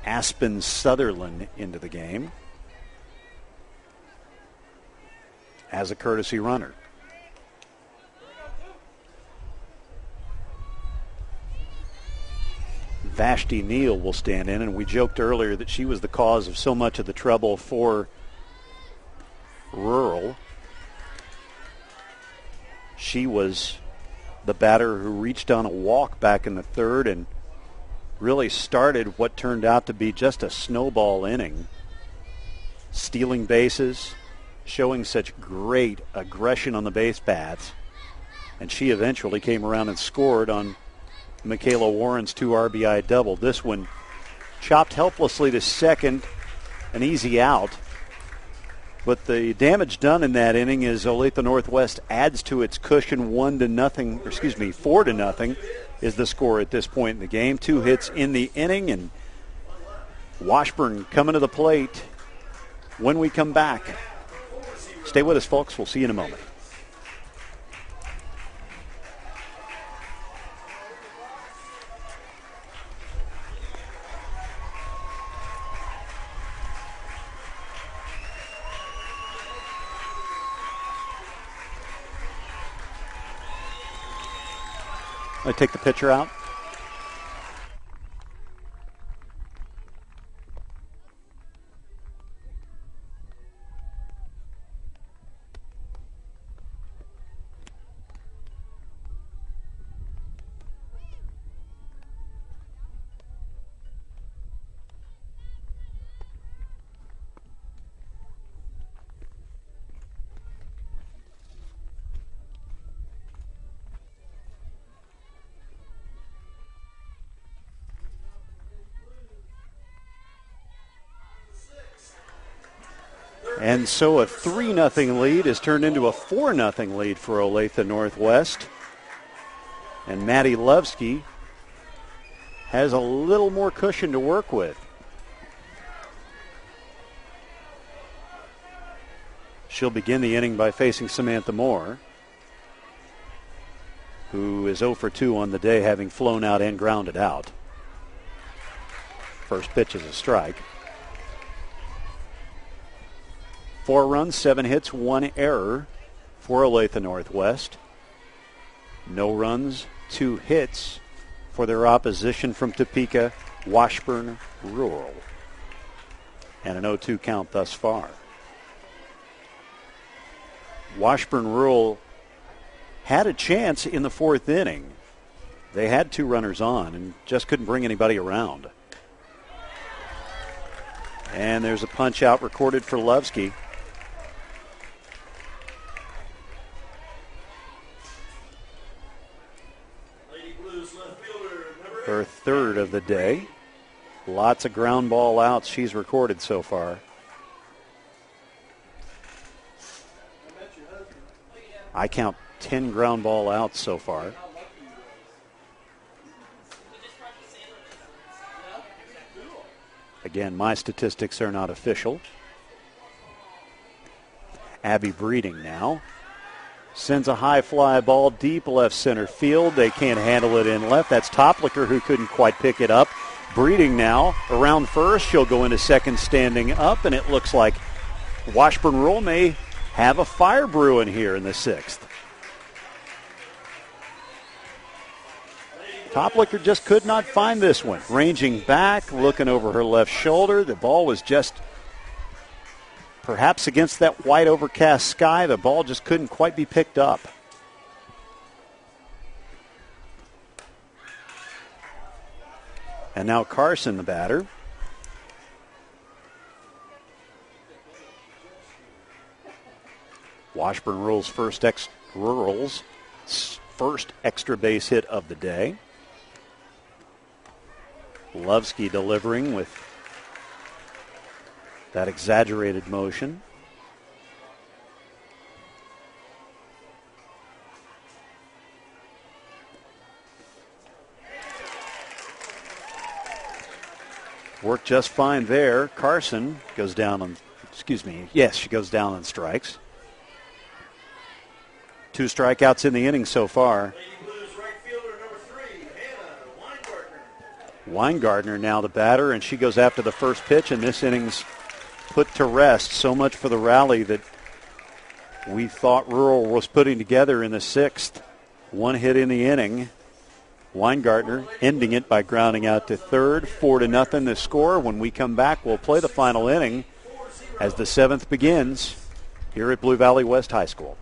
Aspen Sutherland into the game as a courtesy runner. Vashti Neal will stand in, and we joked earlier that she was the cause of so much of the trouble for Rural. She was the batter who reached on a walk back in the third and really started what turned out to be just a snowball inning. Stealing bases, showing such great aggression on the base paths. And she eventually came around and scored on Michaela Warren's 2 RBI double. This one chopped helplessly to second, an easy out. But the damage done in that inning is Olathe-Northwest adds to its cushion 4-0 is the score at this point in the game. 2 hits in the inning, and Washburn coming to the plate when we come back. Stay with us, folks. We'll see you in a moment. I take the pitcher out. And so a 3-0 lead is turned into a 4-0 lead for Olathe-Northwest. And Maddie Lovsky has a little more cushion to work with. She'll begin the inning by facing Samantha Moore, who is 0 for 2 on the day, having flown out and grounded out. First pitch is a strike. 4 runs, 7 hits, 1 error for Olathe-Northwest. No runs, 2 hits for their opposition from Topeka-Washburn Rural. And an 0-2 count thus far. Washburn Rural had a chance in the 4th inning. They had 2 runners on and just couldn't bring anybody around. And there's a punch out recorded for Lovsky. Her 3rd of the day. Lots of ground ball outs she's recorded so far. I count 10 ground ball outs so far. Again, my statistics are not official. Abby Breeding now sends a high fly ball deep left center field. They can't handle it in left. That's Toplicker who couldn't quite pick it up. Breeding now around first. She'll go into second standing up, and it looks like Washburn Rural may have a fire brewing here in the 6th. Toplicker just could not find this one. Ranging back, looking over her left shoulder. The ball was just perhaps against that white overcast sky. The ball just couldn't quite be picked up. And now Carson, the batter. Washburn Rural's first extra base hit of the day. Lovsky delivering with that exaggerated motion. Worked just fine there. Carson goes down on, she goes down on strikes. 2 strikeouts in the inning so far. Weingardner now the batter, and she goes after the first pitch, and this inning's put to rest. So much for the rally that we thought Rural was putting together in the 6th. 1 hit in the inning. Weingardner ending it by grounding out to third. 4-0 the score. When we come back, we'll play the final inning as the 7th begins here at Blue Valley West High School.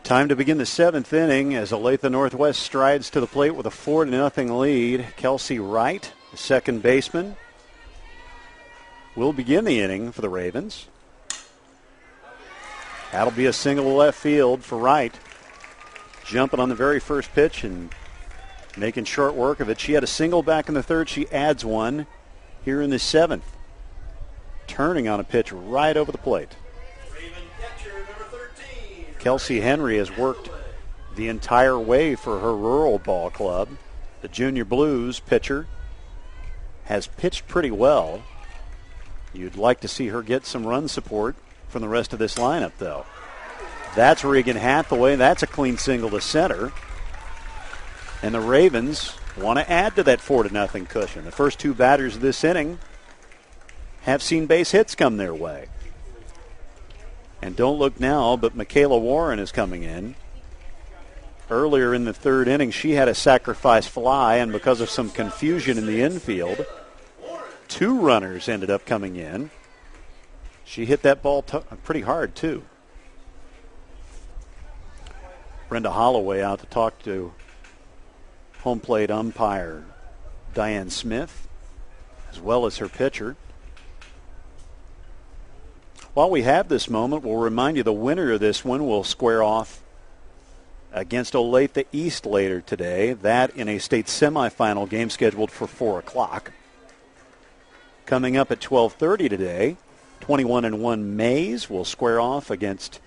Time to begin the 7th inning as Olathe-Northwest strides to the plate with a 4-0 lead. Kelsey Wright, the second baseman, will begin the inning for the Ravens. That'll be a single to left field for Wright. Jumping on the very first pitch and making short work of it. She had a single back in the 3rd. She adds one here in the 7th. Turning on a pitch right over the plate. Kelsey Henry has worked the entire way for her rural ball club. The Junior Blues pitcher has pitched pretty well. You'd like to see her get some run support from the rest of this lineup, though. That's Regan Hathaway. That's a clean single to center. And the Ravens want to add to that 4-0 cushion. The first 2 batters of this inning have seen base hits come their way. And don't look now, but Michaela Warren is coming in. Earlier in the 3rd inning, she had a sacrifice fly, and because of some confusion in the infield, 2 runners ended up coming in. She hit that ball pretty hard, too. Brenda Holloway out to talk to home plate umpire Diane Smith, as well as her pitcher. While we have this moment, we'll remind you the winner of this one will square off against Olathe East later today. That in a state semifinal game scheduled for 4 o'clock. Coming up at 12:30 today, 21-1 Mays will square off against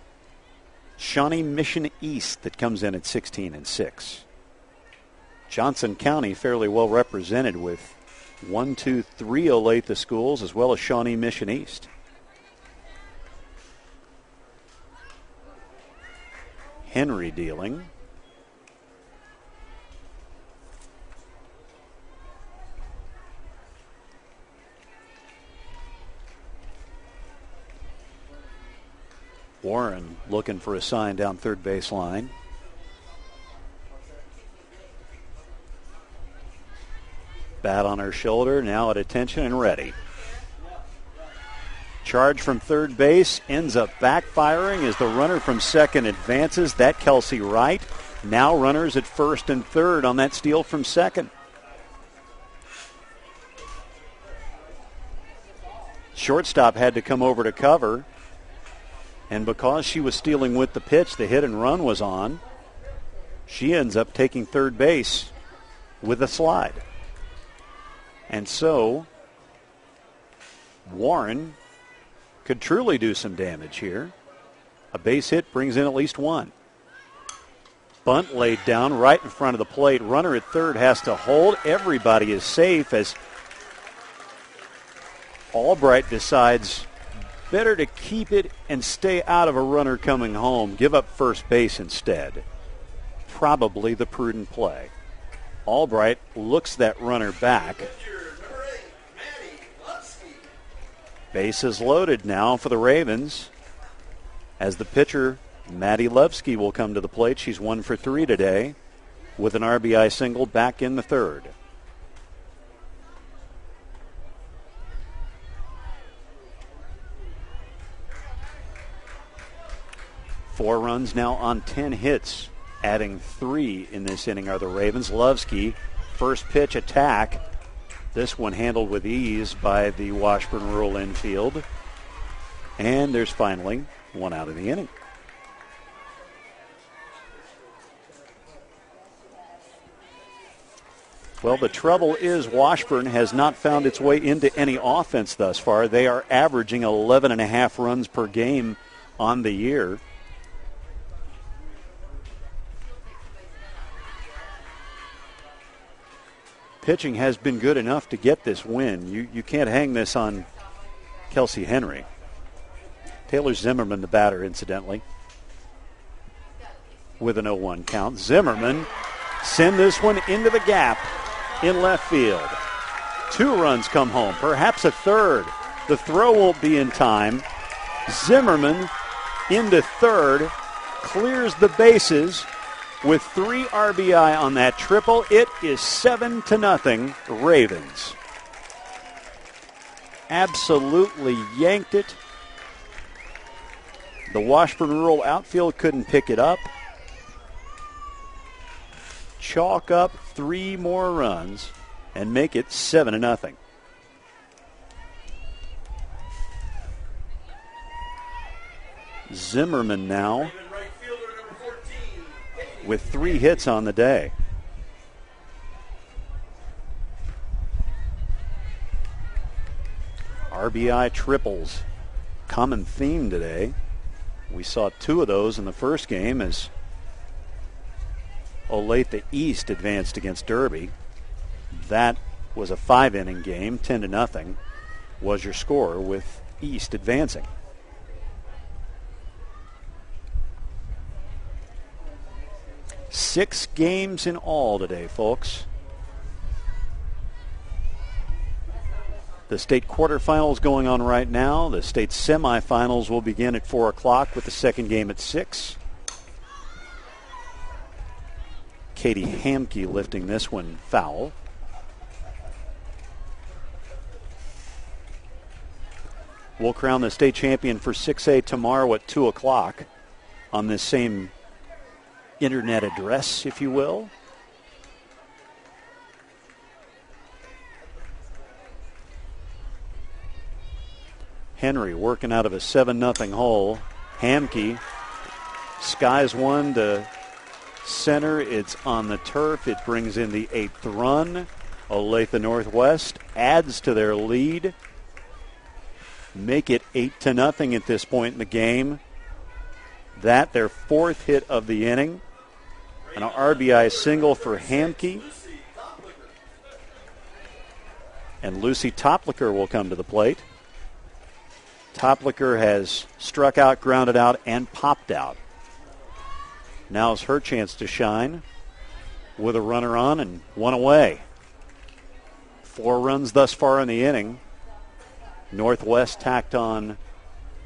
Shawnee Mission East that comes in at 16-6. Johnson County fairly well represented with 1, 2, 3 Olathe schools as well as Shawnee Mission East. Henry dealing. Warren looking for a sign down third base line. Bat on her shoulder, now at attention and ready. Charge from third base ends up backfiring as the runner from second advances. That Kelsey Wright. Now runners at first and third on that steal from second. Shortstop had to come over to cover. And because she was stealing with the pitch, the hit and run was on. She ends up taking third base with a slide. And so Warren could truly do some damage here. A base hit brings in at least one. Bunt laid down right in front of the plate. Runner at third has to hold. Everybody is safe as Albright decides better to keep it and stay out of a runner coming home. Give up first base instead. Probably the prudent play. Albright looks that runner back. Bases loaded now for the Ravens as the pitcher, Maddie Levsky, will come to the plate. She's 1 for 3 today with an RBI single back in the third. Four runs now on 10 hits. Adding 3 in this inning are the Ravens. Levsky, first pitch attack. This one handled with ease by the Washburn Rural infield. And there's finally one out of the inning. Well, the trouble is Washburn has not found its way into any offense thus far. They are averaging 11.5 runs per game on the year. Pitching has been good enough to get this win. You can't hang this on Kelsey Henry. Taylor Zimmerman, the batter, incidentally, with an 0-1 count. Zimmerman send this one into the gap in left field. 2 runs come home, perhaps a third. The throw won't be in time. Zimmerman into third, clears the bases with 3 RBI on that triple. It is 7-0 Ravens. Absolutely yanked it. The Washburn Rural outfield couldn't pick it up. Chalk up 3 more runs and make it 7-0. Zimmerman now with 3 hits on the day. RBI triples, common theme today. We saw 2 of those in the first game as Olathe East advanced against Derby. That was a 5-inning game. 10-0 was your score with East advancing. Six games in all today, folks. The state quarterfinals going on right now. The state semifinals will begin at 4 o'clock with the second game at 6. Katie Hamke lifting this one foul. We'll crown the state champion for 6A tomorrow at 2 o'clock on this same internet address, if you will. Henry working out of a 7-0 hole. Hamke skies one to center. It's on the turf. It brings in the 8th run. Olathe-Northwest adds to their lead. Make it 8-0 at this point in the game. That their 4th hit of the inning. An RBI single for Hamke. And Lucy Toplicker will come to the plate. Toplicker has struck out, grounded out, and popped out. Now's her chance to shine with a runner on and one away. 4 runs thus far in the inning. Northwest tacked on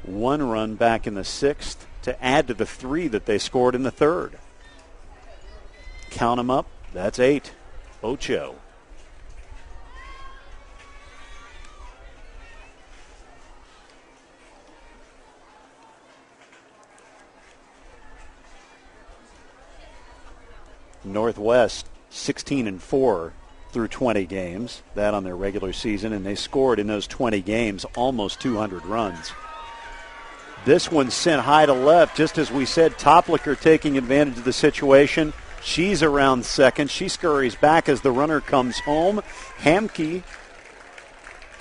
1 run back in the 6th to add to the 3 that they scored in the 3rd. Count them up. That's 8. Ocho. Northwest 16-4 through 20 games, that on their regular season, and they scored in those 20 games almost 200 runs. This one sent high to left, just as we said. Toplicker taking advantage of the situation. She's around second. She scurries back as the runner comes home. Hamke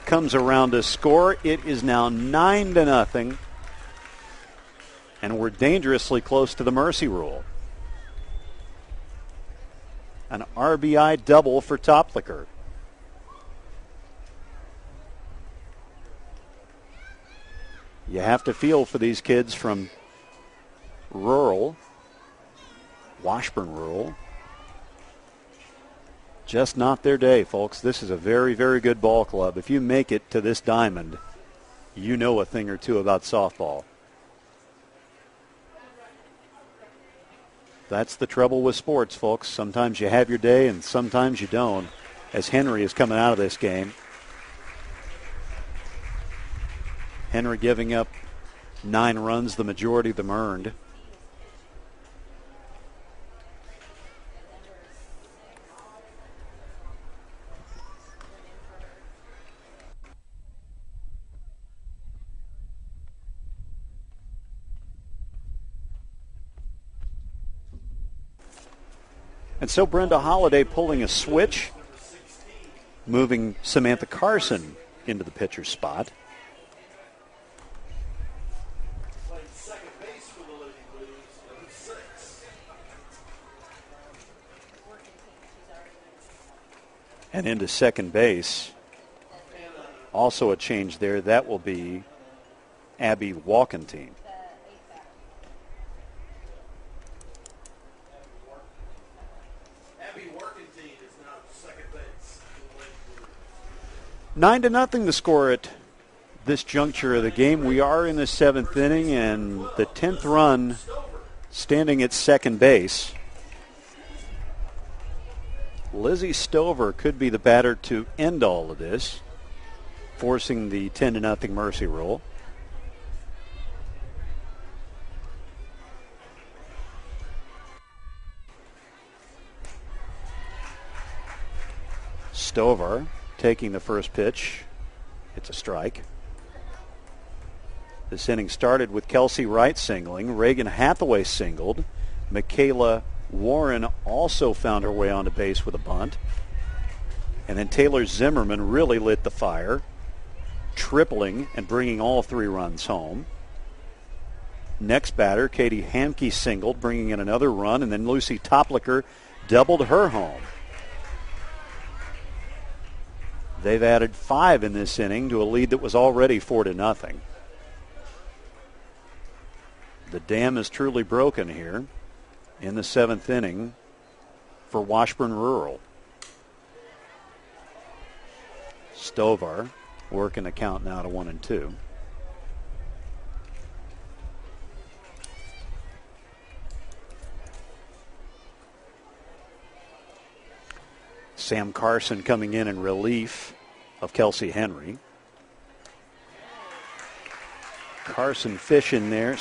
comes around to score. It is now 9-0, and we're dangerously close to the mercy rule. An RBI double for Toplicker. You have to feel for these kids from rural, Washburn rural. Just not their day, folks. This is a very, very good ball club. If you make it to this diamond, you know a thing or two about softball. That's the trouble with sports, folks. Sometimes you have your day and sometimes you don't, as Henry is coming out of this game. Henry giving up 9 runs, the majority of them earned. And so Brenda Holliday pulling a switch, moving Samantha Carson into the pitcher's spot. And into second base. Also a change there. That will be Abby Walkentine. Abby Walkentine is now second base. 9-0 the score at this juncture of the game. We are in the 7th inning, and the 10th run standing at second base. Lizzie Stover could be the batter to end all of this, forcing the 10-0 mercy rule. Stover taking the first pitch. It's a strike. This inning started with Kelsey Wright singling. Reagan Hathaway singled. Michaela Warren also found her way onto base with a bunt. And then Taylor Zimmerman really lit the fire, tripling and bringing all 3 runs home. Next batter, Katie Hamke singled, bringing in another run, and then Lucy Toplicker doubled her home. They've added 5 in this inning to a lead that was already 4-0. The dam is truly broken here in the 7th inning for Washburn Rural. Stovar working the count now to 1-2. Sam Carson coming in relief of Kelsey Henry. Carson fishing there,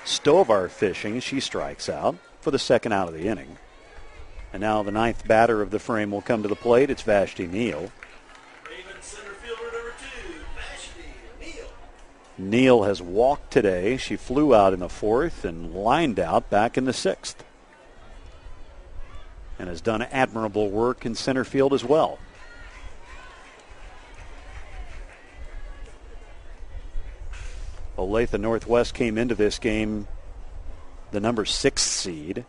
Stovar fishing. She strikes out. for the second out of the inning. And now the ninth batter of the frame will come to the plate. It's Vashti Neal. Ravens center fielder number 2, Vashti Neal. Neal has walked today. She flew out in the fourth and lined out back in the sixth. And has done admirable work in center field as well. Olathe-Northwest came into this game the number 6 seed.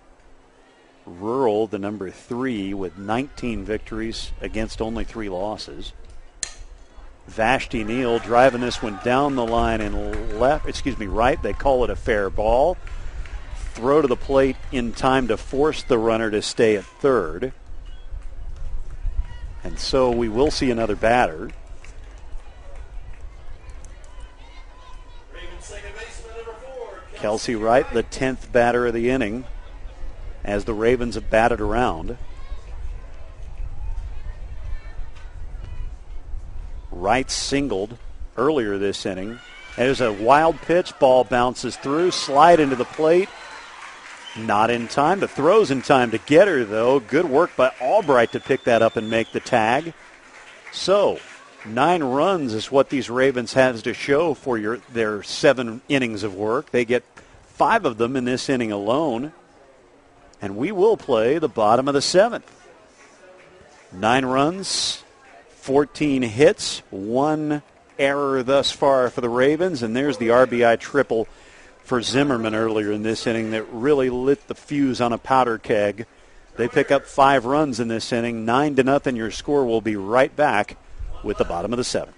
Rural, the number 3, with 19 victories against only 3 losses. Vashti Neal driving this one down the line and right. They call it a fair ball. Throw to the plate in time to force the runner to stay at third. And so we will see another batter. Ravens second baseman number 4, Kelsey Wright, the 10th batter of the inning, as the Ravens have batted around. Wright singled earlier this inning. There's a wild pitch. Ball bounces through. Slide into the plate. Not in time. The throw's in time to get her, though. Good work by Albright to pick that up and make the tag. So, 9 runs is what these Ravens have to show for their 7 innings of work. They get 5 of them in this inning alone. And we will play the bottom of the 7th. 9 runs, 14 hits, 1 error thus far for the Ravens. And there's the RBI triple for Zimmerman earlier in this inning that really lit the fuse on a powder keg. They pick up 5 runs in this inning, 9-0 your score. Will be right back with the bottom of the 7th.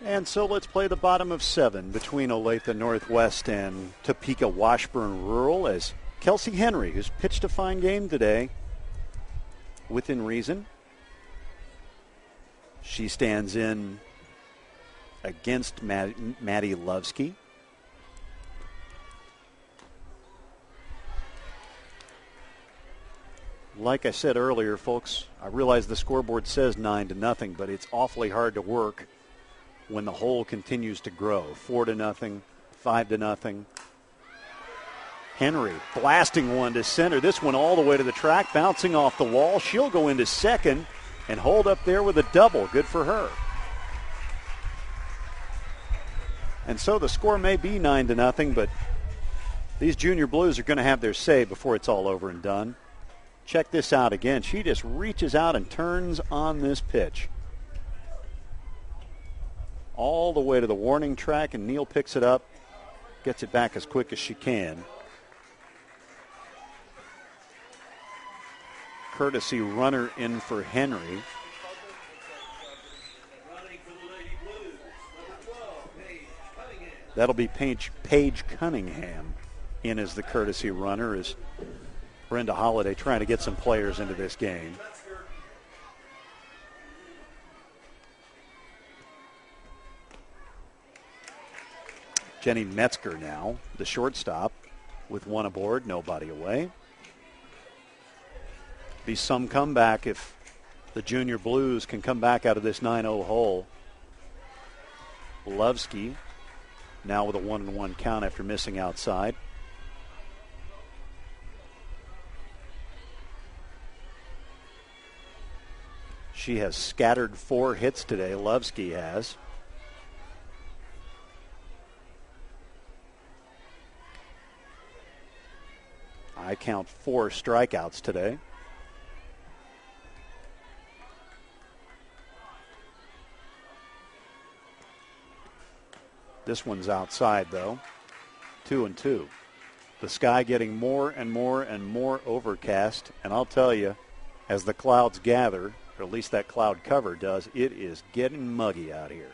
And so let's play the bottom of 7 between Olathe-Northwest and Topeka-Washburn Rural, as Kelsey Henry, who's pitched a fine game today, within reason. She stands in against Maddie Lovsky. Like I said earlier, folks, I realize the scoreboard says 9-0, but it's awfully hard to work when the hole continues to grow. 4-0, 5-0. Henry blasting one to center. This one all the way to the track, bouncing off the wall. She'll go into second and hold up there with a double. Good for her. And so the score may be 9-0, but these Junior Blues are going to have their say before it's all over and done. Check this out again. She just reaches out and turns on this pitch all the way to the warning track, and Neal picks it up, gets it back as quick as she can. Courtesy runner in for Henry. That'll be Paige Cunningham in as the courtesy runner, as Brenda Holliday trying to get some players into this game. Jenny Metzger now, the shortstop, with one aboard, nobody away. Be some comeback if the Junior Blues can come back out of this 9-0 hole. Lovsky now with a 1-1 count after missing outside. She has scattered 4 hits today, Lovsky has. I count 4 strikeouts today. This one's outside, though. 2-2. The sky getting more and more and more overcast. And I'll tell you, as the clouds gather, or at least that cloud cover does, it is getting muggy out here.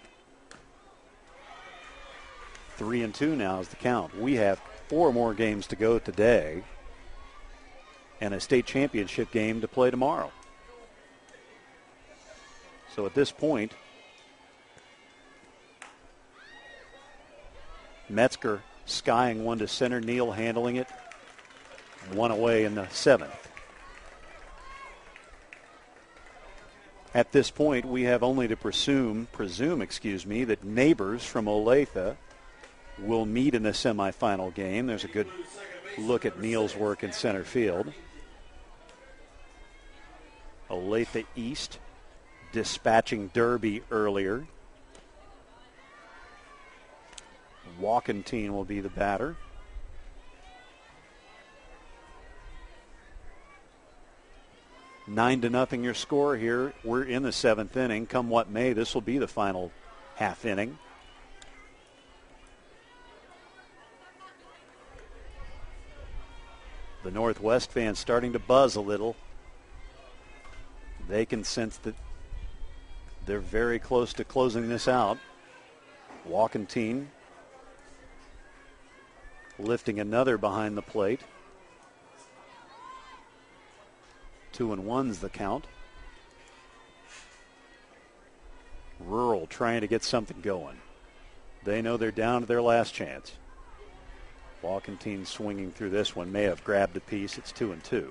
3-2 now is the count. We have 4 more games to go today and a state championship game to play tomorrow. So at this point, Metzger skying one to center, Neal handling it. 1 away in the 7th. At this point, we have only to presume, that neighbors from Olathe will meet in the semifinal game. There's a good look at Neal's work in center field. Olathe East dispatching Derby earlier. Walkentine will be the batter. 9-0 your score here. We're in the 7th inning. Come what may, this will be the final half inning. The Northwest fans starting to buzz a little. They can sense that they're very close to closing this out. Walkentine lifting another behind the plate. 2-1's the count. Rural trying to get something going. They know they're down to their last chance. Walkentine swinging through this one. May have grabbed a piece. It's 2-2.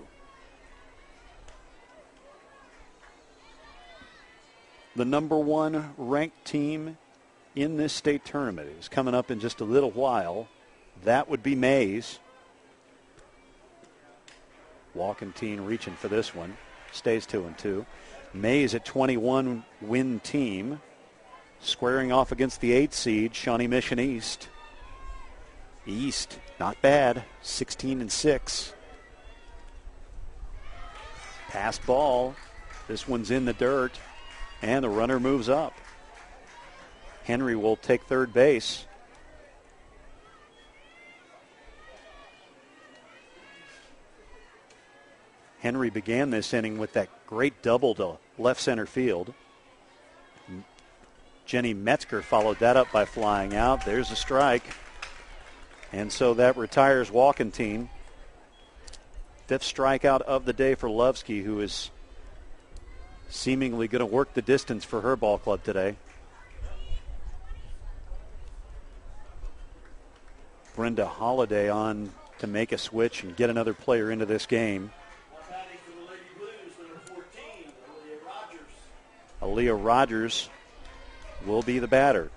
The number 1 ranked team in this state tournament is coming up in just a little while. That would be Mays. Walkentine reaching for this one. Stays 2-2. Mays at 21 win team. Squaring off against the 8th seed, Shawnee Mission East. East, not bad. 16-6. Pass ball. This one's in the dirt. And the runner moves up. Henry will take third base. Henry began this inning with that great double to left center field. Jenny Metzger followed that up by flying out. There's a strike. And so that retires Walkentine. 5th strikeout of the day for Lovsky, who is seemingly going to work the distance for her ball club today. Brenda Holliday on to make a switch and get another player into this game. Aaliyah Rogers will be the batter.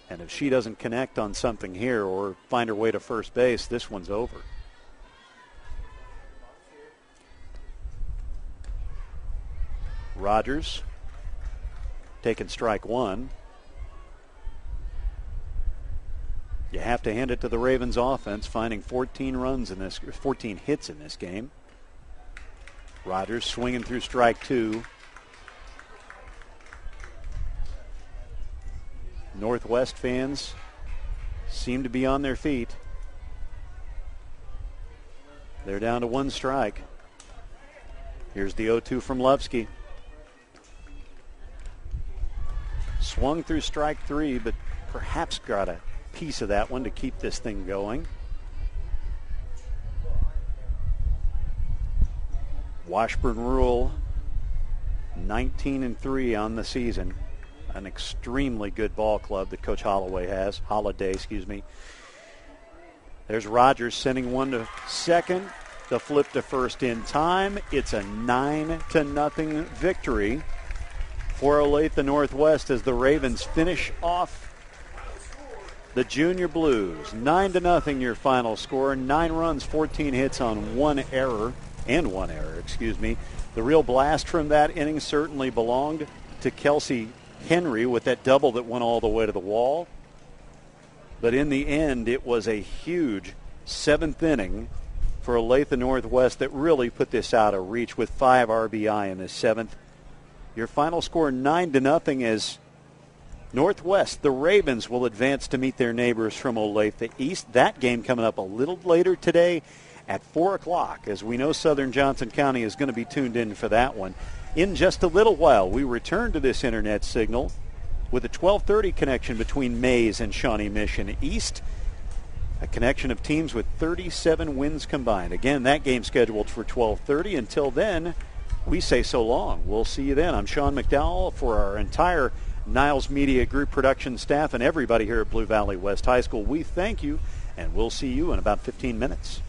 And if she doesn't connect on something here or find her way to first base, this one's over. Rogers taking strike 1. You have to hand it to the Ravens offense, finding 14 hits in this game. Rogers swinging through strike 2. Northwest fans seem to be on their feet. They're down to 1 strike. Here's the 0-2 from Lovsky. Swung through strike 3, but perhaps got a piece of that one to keep this thing going. Washburn Rural 19-3 on the season. An extremely good ball club that Coach Holiday. There's Rogers sending one to second. The flip to first in time. It's a 9-0 victory for Olathe-Northwest as the Ravens finish off the Junior Blues. 9-0 your final score. 9 runs, 14 hits on one error. The real blast from that inning certainly belonged to Kelsey Henry with that double that went all the way to the wall. But in the end, it was a huge 7th inning for Olathe-Northwest that really put this out of reach with 5 RBI in the 7th. Your final score 9-0 as Northwest, the Ravens, will advance to meet their neighbors from Olathe East. That game coming up a little later today at 4 o'clock. As we know, Southern Johnson County is going to be tuned in for that one. In just a little while, we return to this internet signal with a 12:30 connection between Mays and Shawnee Mission East. A connection of teams with 37 wins combined. Again, that game scheduled for 12:30. Until then, we say so long. We'll see you then. I'm Sean McDowell for our entire Niles Media Group production staff and everybody here at Blue Valley West High School. We thank you, and we'll see you in about 15 minutes.